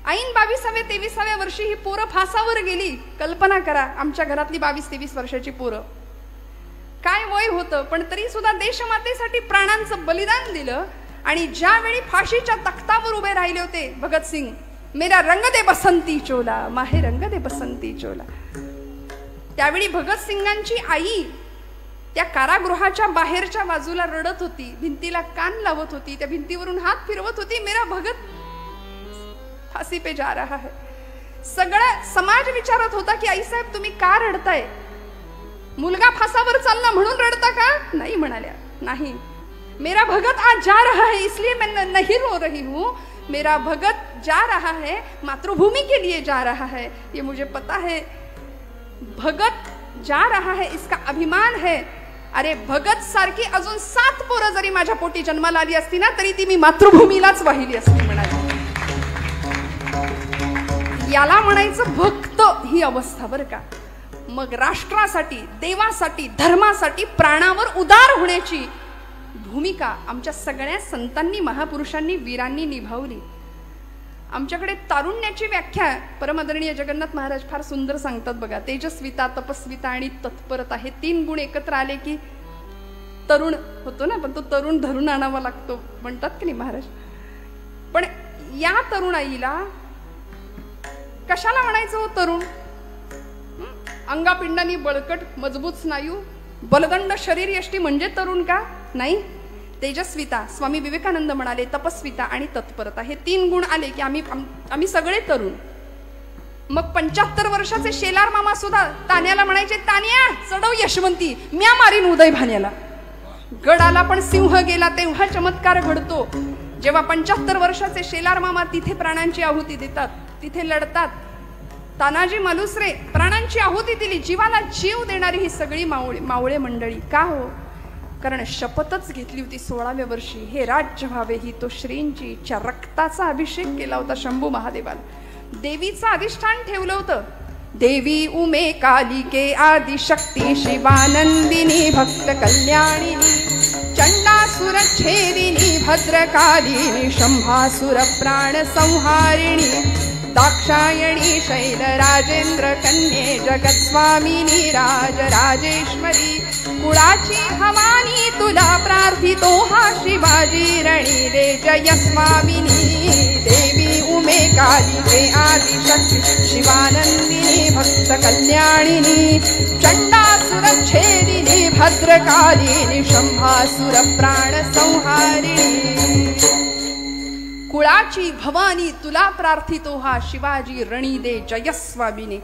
ऐन 22व्या-23व्या वर्षी ही पोरं फासावर गेली. कल्पना करा, आमच्या घरातली 22-23 वर्षाची पोरं, काय वय होतं, पण तरी सुद्धा देशमातेसाठी प्राणांचं बलिदान दिलं. आणि ज्यावेळी फाशीच्या तख्तावर उभे राहिले होते भगतसिंग, मेरा रंग दे बसंती चोला, माहे रंग दे बसंती चोला, त्यावेळी भगतसिंगांची आई त्या कारागृहाच्या बाहेरच्या बाजूला रडत होती, भिंतीला कान लावत होती, त्या भिंतीवरून हात फिरवत होती, मेरा भगत फांसी पे जा रहा है. सगळा समाज विचारत होता की आई साहेब तुम्ही का रडताय? मुलगा फासावर चालला म्हणून रडता का? नाही म्हणाल्या. नाही, मेरा भगत आज जा रहा है इसलिए मैं नहीं रो रही हूँ. मेरा भगत जा रहा है, मातृभूमि के लिए जा रहा है, ये मुझे पता है. भगत जा रहा है इसका अभिमान है. अरे भगत सारखी अजून 7 पोरं जरी माझ्या पोटी जन्माला आली असती ना, तरी ती मी मातृभूमीलाच वाहिली असती म्हणाली. याला म्हणायचं भक्त ही अवस्था, बरं का. मग राष्ट्रासाठी, देवासाठी, धर्मासाठी प्राणावर उदार होण्याची भूमिका आमच्या सगळ्या संतांनी, महापुरुषांनी, वीरांनी निभावली. आमच्याकडे तारुण्याची व्याख्या परमादरणीय जगन्नाथ महाराज फार सुंदर सांगतात बघा. तेजस्विता, तपस्विता आणि तत्परता हे 3 गुण एकत्र आले की तरुण होतो ना, पण तो तरुण धरून आणावा लागतो म्हणतात की नाही महाराज. पण या तरुणाईला कशाला म्हणायचं हो तरुण? अंगापिंडानी बळकट मजबूत स्नायू बलदंड शरीर यष्टी म्हणजे तरुण का? नाही. तेजस्विता, स्वामी विवेकानंद म्हणाले तपस्विता आणि तत्परता, हे 3 गुण आले की आम्ही सगळे तरुण. मग 75 वर्षाचे शेलार मामा सुद्धा तान्याला म्हणायचे, तान्या चढव यशवंती, म्या मारीन उदय भान्याला. गडाला पण सिंह गेला तेव्हा चमत्कार घडतो, जेव्हा 75 वर्षाचे शेलार मामा तिथे प्राणांची आहुती देतात, तिथे लढतात. तानाजी मालुसरे प्राणांची आहुती दिली, जीवाला जीव देणारी ही सगळी मावळे मंडळी. का हो? कारण शपथच घेतली होती 16व्या वर्षी, हे राज्य व्हावे ही तो श्रींची इच्छा. रक्ताचा अभिषेक केला होता शंभू महादेवाला, देवीचं अधिष्ठान ठेवलं होतं. देवी उमे कालिके आदिशक्ती शिवानंदिनी भक्त कल्याणिनी चंडासुर छेदिनी भद्रकालिनी शंभासुर प्राण संहारिणी दाक्षायणी शैल राजेंद्र कन्ये जगत स्वामिनी राजेश्वरी. कुळाची भवानी तुला प्रार्थितो हा शिवाजी रणी रे जय स्वामिनी. देवी उमे कालिके आदिशक्ती शिवानंदिनी भक्त कल्याणिनी चंडासुर छेदिनी भद्रकालिनी शंभासुर प्राण संहारिणी. कुळाची भवानी तुला प्रार्थितो हा शिवाजी रणी दे जय स्वामिनी.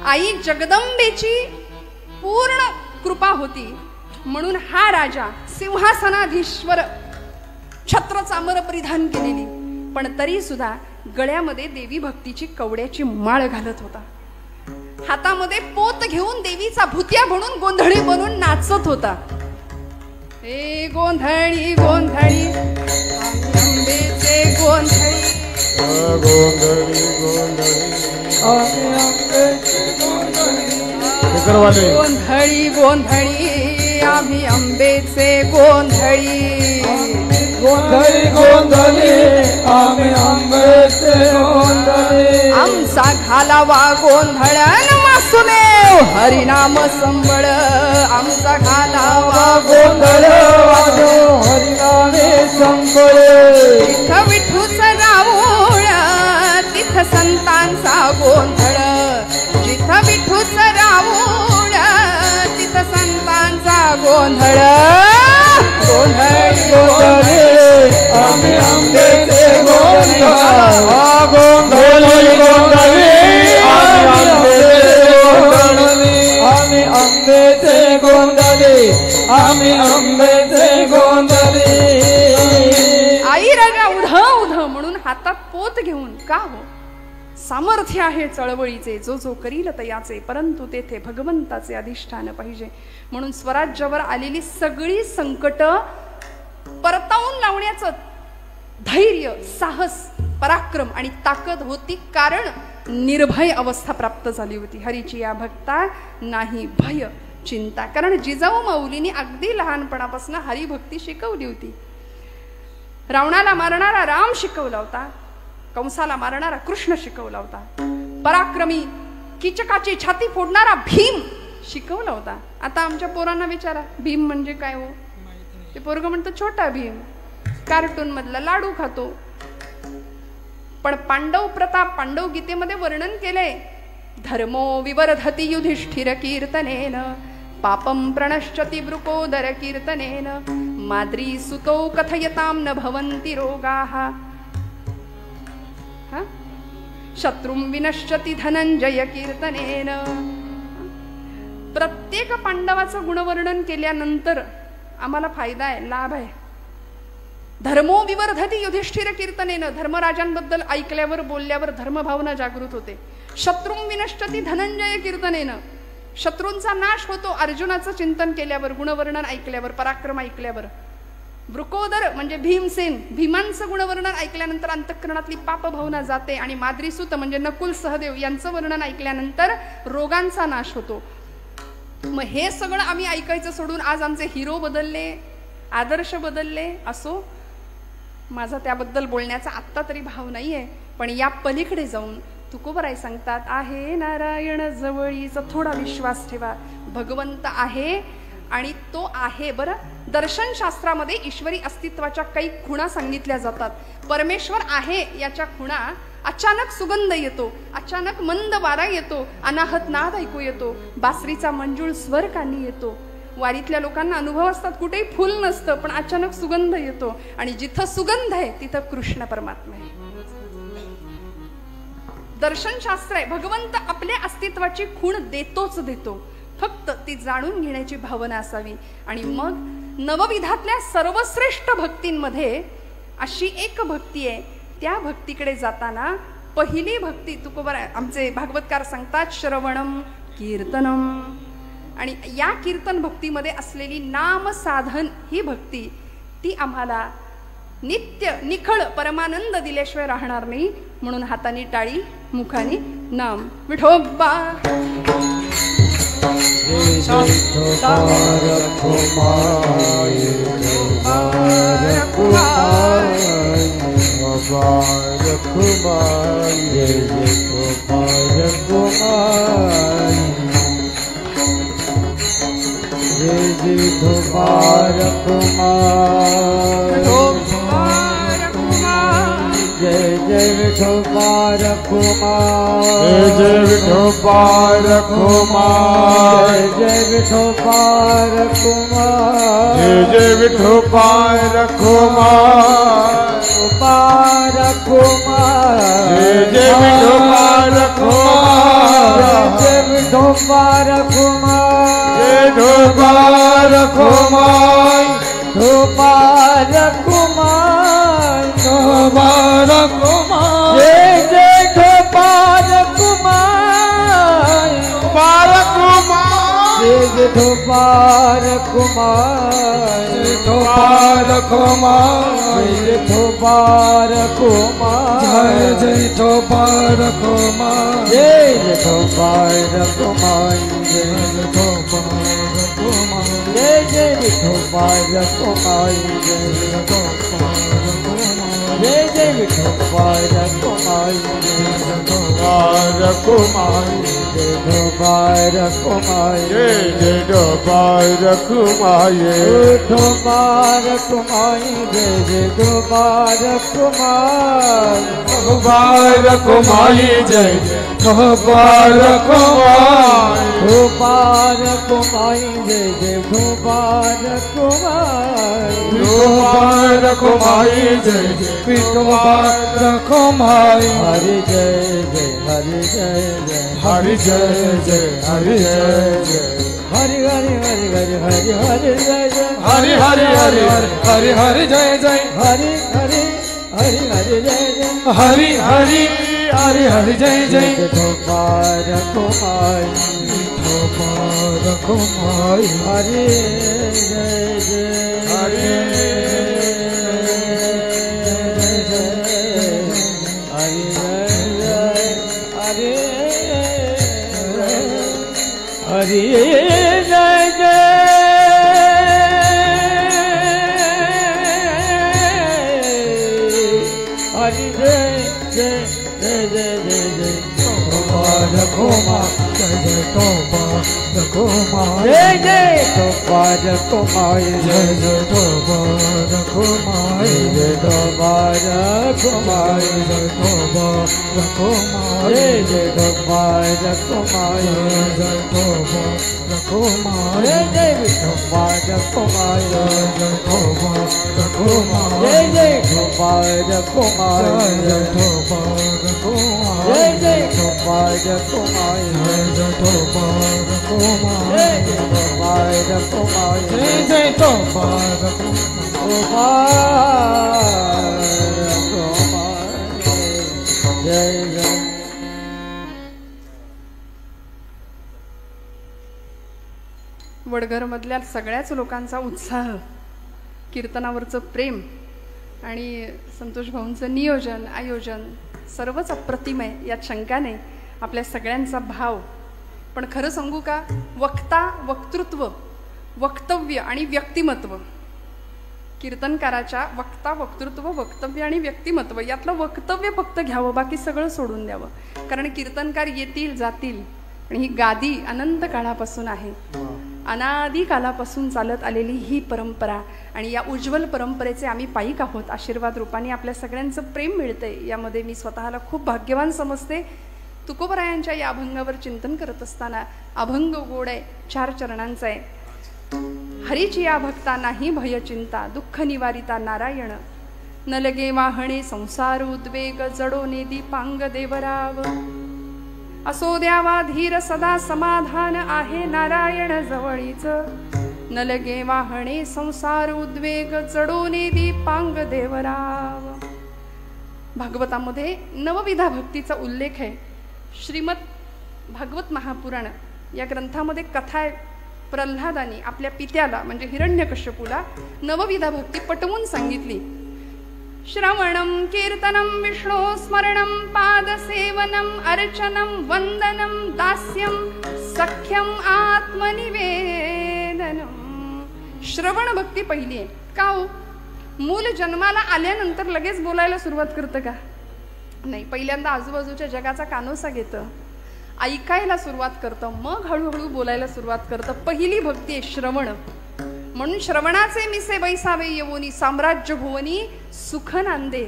आई जगदंबेची पूर्ण कृपा होती म्हणून हा राजा सिंहासनाधीश्वर छत्र चामर परिधान केलेली, पण तरी सुद्धा गळ्यामध्ये देवी भक्तीची कवड्याची माळ घालत होता. हातामध्ये पोत घेऊन देवीचा भुतिया म्हणून गोंधळी बनून नाचत होता. हे गोंधळी गोंधळी अंबेचे गोंधळी गोंधळी गोंधळी गोंधळी आम्ही अंबेचे गोंधळी. गोंधळी गोंधळी आम्ही अंबेचे गोंधळी. आमचा घालावा गोंधळन वासुदेव हरिनाम संबळ. आमचा घालावा गोंधळ हरिनामे संबळ. तिथं विठूचं राऊळ तिथं संतांचा गोंधळ. जिथं विठूचं राऊळ तिथं संतांचा गोंधळ. गोंधळी गोंधळी आम्ही अंबेचे गोंधळ. गोंधळी गोंधळी आम्ही अंबेचे गोंधळी. आम्ही अंबेचे गोंधळी. आई राजा उध उध म्हणून हातात पोत घेऊन. का हो? सामर्थ्य आहे चळवळीचे, जो जो करील तयाचे, परंतु तेथे भगवंताचे अधिष्ठान पाहिजे. म्हणून स्वराज्यावर आलेली सगळी संकट परतावून लावण्याचं धैर्य, साहस, पराक्रम आणि ताकद होती, कारण निर्भय अवस्था प्राप्त झाली होती. हरीची या भक्ता नाही भय चिंता. कारण जिजाऊ माऊलींनी अगदी लहानपणापासून हरिभक्ती शिकवली होती. रावणाला मारणारा राम शिकवला होता, कंसाला मारणारा कृष्ण शिकवला होता, पराक्रमी कीचकाची छाती फोडणारा भीम शिकवला होता. आता आमच्या पोरांना विचारा भीम म्हणजे काय हो? ते पोरग म्हणतो छोटा भीम, कार्टून मधला लाडू खातो. पण पांडव प्रताप पांडव गीतेमध्ये वर्णन केले. धर्मो विवर्धति युधिष्ठिर कीर्तनेन पापम प्रणश्यति ब्रुकोदर कीर्तनेन माद्री सुतो कथयताम न भवन्ति रोगाः. शत्रुं विनश्यति धनंजय कीर्तनेन. प्रत्येक पांडवाचं गुणवर्णन केल्यानंतर आम्हाला फायदा आहे, लाभ आहे. धर्मो विवर्धति युधिष्ठिर कीर्तनेन. धर्मराजांबद्दल ऐकल्यावर बोलल्यावर धर्मभावना जागृत होते. शत्रुं विनश्यति धनंजय कीर्तनेन. शत्रूंचा नाश होतो अर्जुनाचं चिंतन केल्यावर, गुणवर्णन ऐकल्यावर, पराक्रम ऐकल्यावर. वृकोदर म्हणजे भीमसेन, भीमांचं गुणवर्णन ऐकल्यानंतर अंतःकरणातली पापभावना जाते. आणि माद्रीसूत म्हणजे नकुल सहदेव यांचं वर्णन ऐकल्यानंतर रोगांचा नाश होतो. मग हे सगळं आम्ही ऐकायचं सोडून आज आमचे हिरो बदलले, आदर्श बदलले. असो, माझा त्याबद्दल बोलण्याचा आत्ता तरी भाव नाहीये. पण या पलीकडे जाऊन तुकोबराय सांगतात, आहे नारायण जवळीचा थोडा विश्वास ठेवा. भगवंत आहे आणि तो आहे. बरं, दर्शनशास्त्रामध्ये ईश्वरी अस्तित्वाच्या काही खुणा सांगितल्या जातात. परमेश्वर आहे याच्या खुणा: अचानक सुगंध येतो, अचानक मंद वारा येतो, अनाहत नाद ऐकू येतो, बासरीचा मंजूळ स्वर कानी येतो. वारीतल्या लोकांना अनुभव असतात, कुठेही फुल नसतं पण अचानक सुगंध येतो, आणि जिथं सुगंध आहे तिथं कृष्ण परमात्मा आहे. दर्शनशास्त्र आहे, भगवंत आपल्या अस्तित्वाची खूण देतोच देतो, फक्त ती जाणून घेण्याची भावना असावी. आणि मग नवविधातल्या सर्वश्रेष्ठ भक्तींमध्ये अशी एक भक्ती आहे, त्या भक्तीकडे जाताना पहिली भक्ती तुकोबर आमचे भागवतकार सांगतात, श्रवणम कीर्तनम. आणि या कीर्तन भक्तीमध्ये असलेली नाम साधन ही भक्ती, ती आम्हाला नित्य निखळ परमानंद दिल्याशिवाय राहणार नाही. म्हणून हाताने टाळी, मुखाने नाम. विठोबा जय जय विठोबार कुमार, जय विठोबार कुमार, जय विठोबार कुमार, जय विठोबार कुमार, कुमार कुमार, जय विठोबार कुमार, जय विठोबार कुमार, जय विठोबार कुमार, कुमार कुमार, कुमार कुमार, जय जय कुमार कुमार, कुमार कुमार, जय जय कुमार कुमार, कुमार कुमार, जय कुमार कुमार, जय जय कुमार कुमार, जय जय कुमार कुमार, जय कुमार कुमार, जय जय विठोबार कुमार, जय जय विठोबार कुमार, कुमार कुमार, जय विठोबार कुमार, जय जय कुमार कुमार, विठोबार कुमार, जय जय विठोबार कुमार, कुमार कुमार, जय जय कुमार कुमार, विठोबार कुमार, जय जय विठोबार कुमार, कुमार कुमार, जय जय कुमार कुमार, हरि जय जय हरि जय जय हरि जय जय हरि जय जय, हरि हरि हरि हरि हरि हरि जय जय हरि हरि हरि हरि हरि जय जय, हरि हरि हरि हरि जय जय हरि हरि हरि हरि जय जय, विठोबार कुमार, कुमार कुमार, हरि जय जय हरि हरि जय हरि हरि जय जय हरि जय जय जय जय जय जय कुमार कुमार, जय जय कुमार कुमार, जय जय कुमार कुमार, जय जय कुमार कुमार, जय कुमार कुमार, जय कुमार कुमार, जय जय कुमार कुमार, जय कुमार कुमार, जय जय कुमार कुमार, जय कुमार कुमार, जय जय कुमार कुमार, जय कुमार कुमार, जय जय कुमार कुमार, जय जय कुमार कुमार, जय जय कुमार कुमार, जय जय कुमार कुमार, जय जय. वडघर मधल्या सगळ्याच लोकांचा उत्साह, कीर्तनावरचं प्रेम आणि संतोष भाऊंचं नियोजन आयोजन सर्वच अप्रतिम आहे, यात शंका नाही. आपल्या सगळ्यांचा भाव. पण खरं सांगू का, वक्ता वक्तृत्व, वक्तव्य आणि व्यक्तिमत्व, कीर्तनकाराच्या वक्ता वक्तृत्व वक्तव्य आणि व्यक्तिमत्व यातलं वक्तव्य फक्त घ्यावं, बाकी सगळं सोडून द्यावं. कारण कीर्तनकार येतील जातील, आणि ही गादी अनंत काळापासून आहे. अनादी कालापासून चालत आलेली ही परंपरा आणि या उज्ज्वल परंपरेचे आम्ही पायिक आहोत. आशीर्वाद रूपाने आपल्या सगळ्यांचं प्रेम मिळतंय, यामध्ये मी स्वतःला खूप भाग्यवान समजते. तुकोबरायांच्या या अभंगावर चिंतन करत असताना अभंग गोड आहे, 4 चरणांचा आहे. हरीची या भक्ता नाही भय चिंता, दुःख निवारिता नारायण. न लगे वाहणे संसार उद्वेग, जडो नेदी पांग देवराव. असो द्यावा धीर सदा समाधान, आहे नारायण जवळीच. न लगे वाहणे संसार उद्वेग, जडो नेदी पांग देवराव. भागवतामध्ये नवविधा भक्तीचा उल्लेख आहे. श्रीमद भागवत महापुराण या ग्रंथामध्ये कथा आहे. प्रल्हादानी आपल्या पित्याला म्हणजे हिरण्यकश्यपूला नवविधा भक्ती पटवून सांगितली. श्रवणं कीर्तनं विष्णु स्मरणं पादसेवनं अर्चनं वंदनं दास्यं सख्यं आत्मनिवेदनं. श्रवण भक्ती पहिली आहे. का हो? मूल जन्माला आल्यानंतर लगेच बोलायला सुरुवात करतं का? नाही, पहिल्यांदा आजूबाजूच्या जगाचा कानोसा घेतं, ऐकायला सुरुवात करतं, मग हळूहळू बोलायला सुरुवात करतं. पहिली भक्ती आहे श्रवण. म्हणून श्रवणाचे मिसे बैसावे येवोनी, साम्राज्य भुवनी सुख नांदे.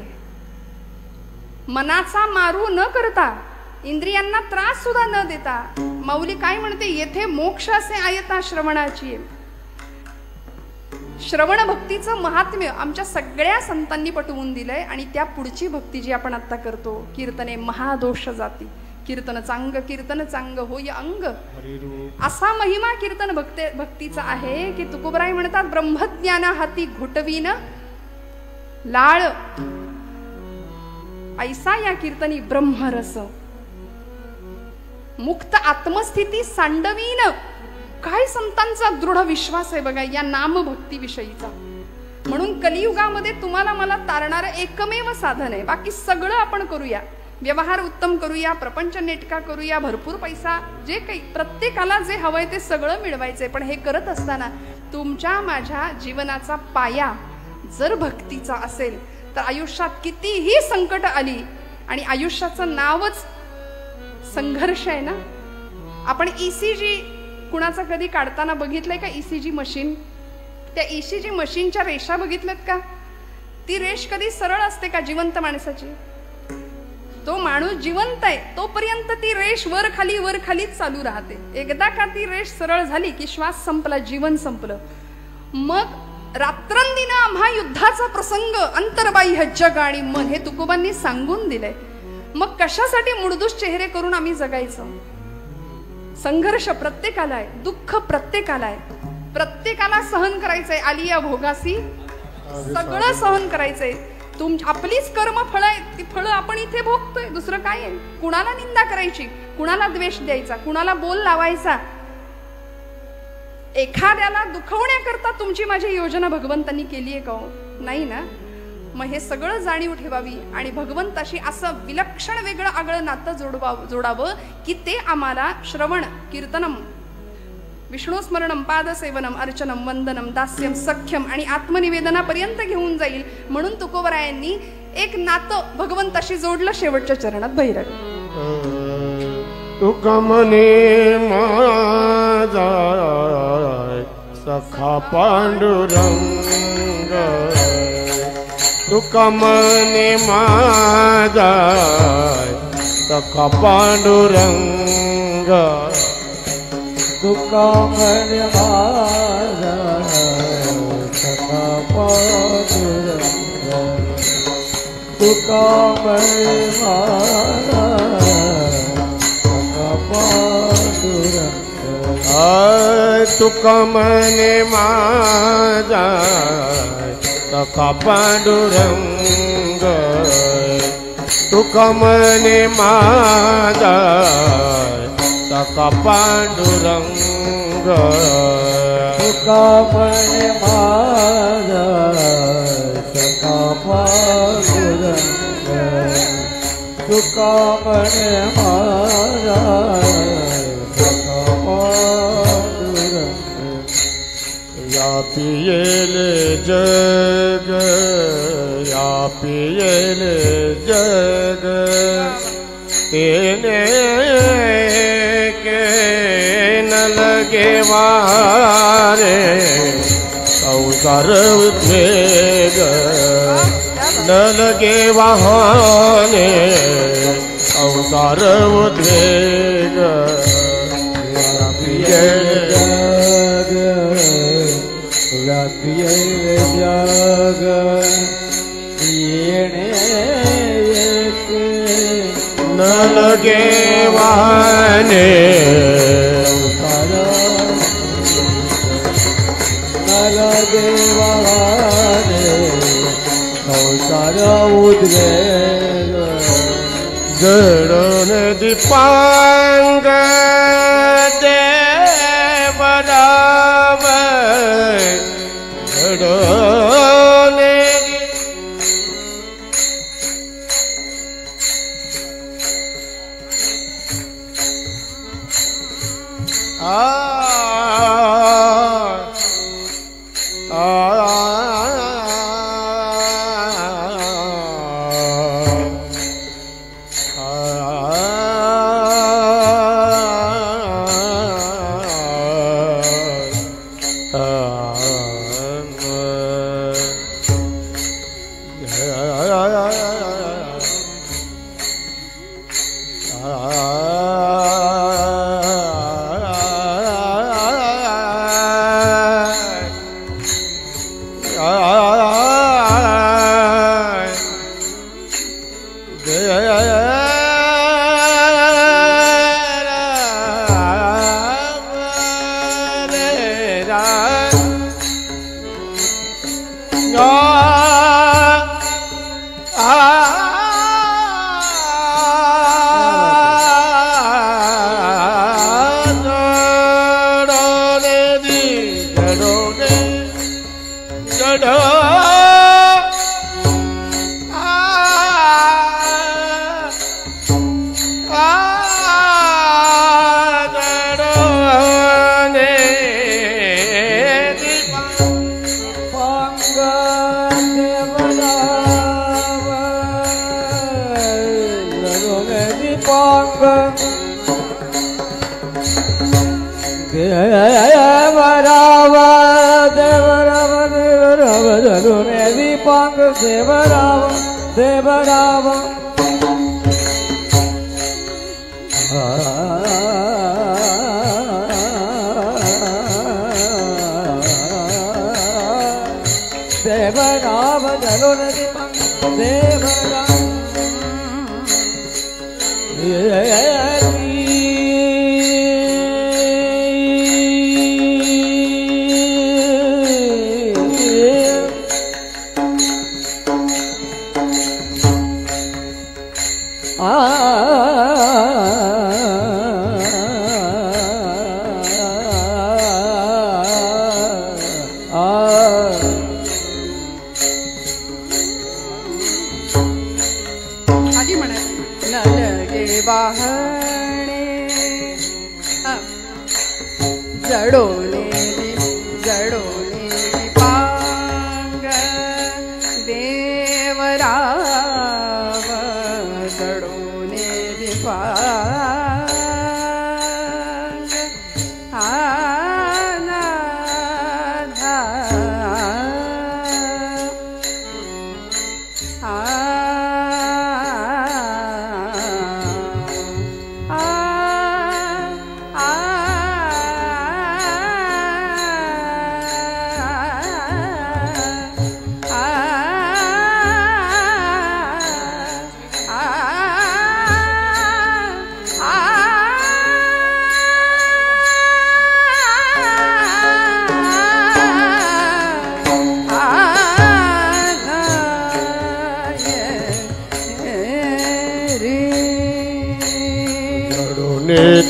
मनाचा मारू न करता, इंद्रियांना त्रास सुद्धा न देता, माऊली काय म्हणते, येथे मोक्ष असे आयता श्रवणाची. श्रवण भक्तीचं महात्म्य आमच्या सगळ्या संतांनी पटवून दिलंय. आणि त्या पुढची भक्ती जी आपण आता करतो, कीर्तने महादोष जाती, कीर्तन चांग कीर्तन चांग होय अंग, असा महिमा कीर्तन भक्तीचा आहे की तुकोबराय म्हणतात, ब्रह्मज्ञाना हाती घुटवीन लाळ, ऐसा या कीर्तनी ब्रह्मरस. मुक्त आत्मस्थिती सांडवीन. काय संतांचा दृढ विश्वास आहे बघा या नामभक्ती विषयीचा. म्हणून कलियुगामध्ये तुम्हाला मला तारणारं एकमेव साधन आहे. बाकी सगळं आपण करूया, व्यवहार उत्तम करूया, प्रपंच नेटका करूया, भरपूर पैसा, जे काही प्रत्येकाला जे हवंय ते सगळं मिळवायचंय. पण हे करत असताना तुमच्या माझ्या जीवनाचा पाया जर भक्तीचा असेल तर आयुष्यात कितीही संकट आली, आणि आयुष्याचं नावच संघर्ष आहे ना. आपण ECG कुणाचा कधी काढताना बघितलंय का? ECG मशीन, त्या ECG मशीनच्या रेषा बघितल्यात का? ती रेष कधी सरळ असते का जिवंत माणसाची? तो माणूस जिवंत आहे तोपर्यंत ती रेष वर खालीच चालू राहते. एकदा का ती रेष सरळ झाली की श्वास संपला, जीवन संपलं. मग रात्रंदिन आम्हा युद्धाचा प्रसंग, अंतर्बाह्य जग आणि मन, हे तुकोबांनी सांगून दिलंय. मग कशासाठी मुडदूस चेहरे करून आम्ही जगायचं? संघर्ष प्रत्येकाला आहे, दुःख प्रत्येकाला आहे, प्रत्येकाला सहन करायचंय. आलिया भोगासी सगळं सहन करायचंय. आपलीच कर्म फळ आहेत, ती फळं आपण इथे भोगतोय. दुसरं काय आहे? कुणाला निंदा करायची, कुणाला द्वेष द्यायचा, कुणाला बोल लावायचा? एखाद्याला दुखवण्याकरता तुमची माझी योजना भगवंतांनी केली आहे का? नाही ना. मग हे सगळं जाणीव ठेवावी आणि भगवंताशी असं विलक्षण वेगळं आगळं नातं जोडावं की ते आम्हाला श्रवण कीर्तनम विष्णू स्मरणम पादसेवनम अर्चनम वंदनम दास्यम सख्यम आणि आत्मनिवेदनापर्यंत घेऊन जाईल. म्हणून तुकोबरायांनी एक नातं भगवंताशी जोडलं शेवटच्या चरणात. भैरवी तुकमने माझा सखा पांडुरंग, तुकमने माझा सखा पांडुरंग, तुकमने माझा सखा पांडुरंग, तुकमने माझा सखा पांडुरंग. तुकमने माझा सखा पांडुरंग, तुकमने माझा सखा पांडुरंग, तुकमने माझा सखा पांडुरंग, तुकमने माझा सखा पांडुरंग. या पियेले जग, या पियेले जग, तेने के न लग नलगे वारे संसार उद्वेग नलगे वाहने संसार उद्वेग व्यापिये जग येणे नलगे वाहने नलगे वाहने संसार उद्वेग जडोन दीपांग देवराम जडोन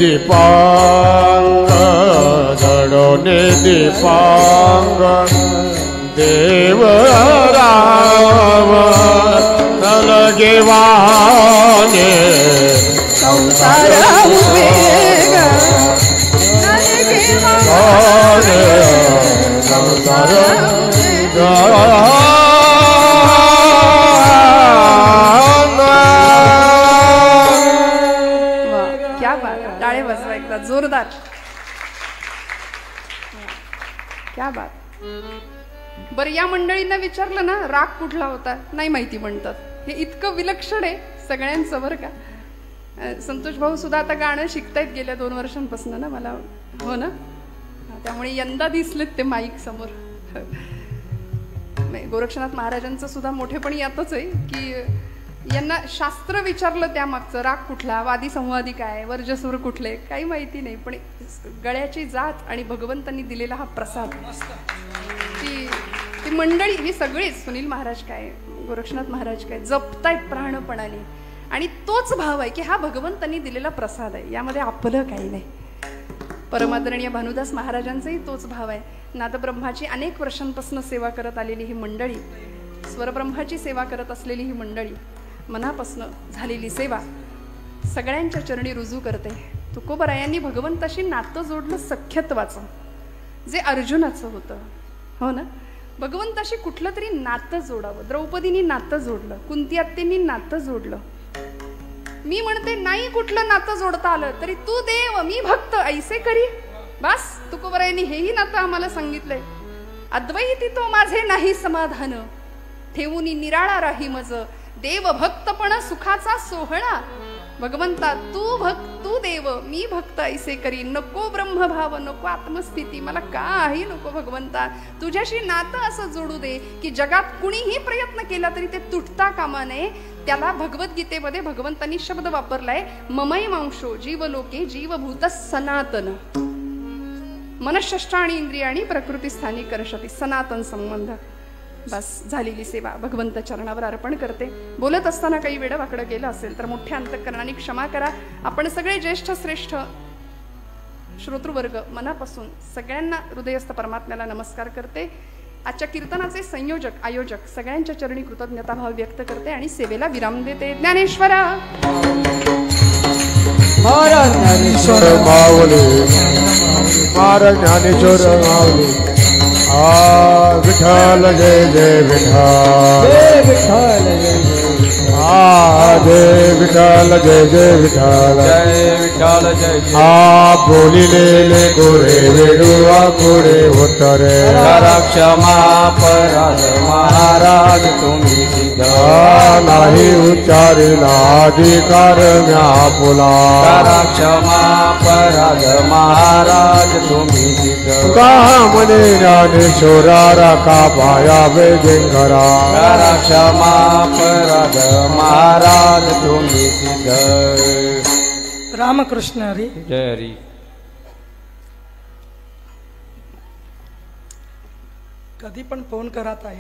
दीपांग जडोने दीपांग देव राम नलगे वाहने संसार उद्वेग नलगे वाहने संसार क्या बात, टाळे बसवा एकदा जोरदार. क्या बात. बरं, या मंडळींना विचारलं ना राग कुठला होता, नाही माहिती म्हणतात. हे इतकं विलक्षण आहे सगळ्यांचं बरं का. संतोष भाऊ सुद्धा आता गाणं शिकतायत गेल्या 2 वर्षांपासून ना मला. हो ना, त्यामुळे यंदा दिसलेत ते माईक समोर. गोरक्षनाथ महाराजांचं सुद्धा मोठेपण यातच आहे की यांना शास्त्र विचारलं त्यामागचं राग कुठला, वादी संवादी काय, वर्जस्वर कुठले, काही माहिती नाही. पण गळ्याची जात आणि भगवंतांनी दिलेला हा प्रसाद, ती मंडळी ही सगळीच, सुनील महाराज काय, गोरक्षनाथ महाराज काय, जपतायत प्राणपणाने. आणि तोच भाव आहे की हा भगवंतांनी दिलेला प्रसाद आहे, यामध्ये आपलं काही नाही. परमादरणीय भानुदास महाराजांचाही तोच भाव आहे. नादब्रह्माची अनेक वर्षांपासून सेवा करत आलेली ही मंडळी, स्वरब्रह्माची सेवा करत असलेली ही मंडळी, मनापासून झालेली सेवा सगळ्यांच्या चरणी रुजू करते. तुकोबरायांनी भगवंताशी नातं जोडलं सख्यत्वाचं, जे अर्जुनाचं होतं. हो ना, भगवंताशी कुठलं तरी नातं जोडावं. द्रौपदींनी नातं जोडलं, कुंती आत्यांनी नातं जोडलं. मी म्हणते नाही कुठलं नातं जोडता आलं तरी तू देव मी भक्त ऐसे करी. बस, तुकोबरायांनी हेही नातं आम्हाला सांगितलंय. अद्वैती तो माझे नाही समाधान, ठेवून निराळा राही मज, देव भक्तपण सुखाचा सोहळा. भगवंता तू देव मी भक्त ऐसे करी. नको ब्रह्मभाव, नको आत्मस्थिती, मला काही नको भगवंता. तुझ्याशी नातं असं जोडू दे की जगात कुणीही प्रयत्न केला तरी ते तुटता कामा नये. त्याला भगवद्गीतेमध्ये भगवंतांनी शब्द वापरलाय, ममई मांशो जीवलोके जीवभूत सनातन, मनःषष्ठाणी इंद्रियाणी प्रकृती स्थानी करशती. सनातन संबंध. बस, झालेली सेवा भगवंत चरणावर अर्पण करते. बोलत असताना काही वेळ वाकडं गेलं असेल तर मोठ्या अंतःकरणाने क्षमा करा. आपण सगळे ज्येष्ठ श्रेष्ठ श्रोतृवर्ग मनापासून सगळ्यांना हृदयस्थ परमात्म्याला नमस्कार करते. आजच्या कीर्तनाचे संयोजक आयोजक सगळ्यांच्या चरणी कृतज्ञताभाव व्यक्त करते आणि सेवेला विराम देते. ज्ञानेश्वरा महाराज ज्ञानेश्वर माऊली, महाराज ज्ञानेश्वर माऊली. विठ्ठल जय जय विठ्ठल, जय विठ्ठल जय जय जय विठ्ठल जय जय विठ्ठल, जय विठ्ठल जय जय. बोलिलेले गोरे वेडुआ गोरे होतरे, करा क्षमा अपराध महाराज तुम्ही सिद्ध, नाही उच्चारिला अधिकार म्या बोला. करा क्षमा अपराध महाराज तुम्ही सिद्ध, का म्हणे ज्ञानेश्वरा राखा पाया वेगेंकरा. करा क्षमा अपराध महाराज तुम्ही सिद्ध. रामकृष्ण हरी. जय हरी. कधी पण फोन करा ताई.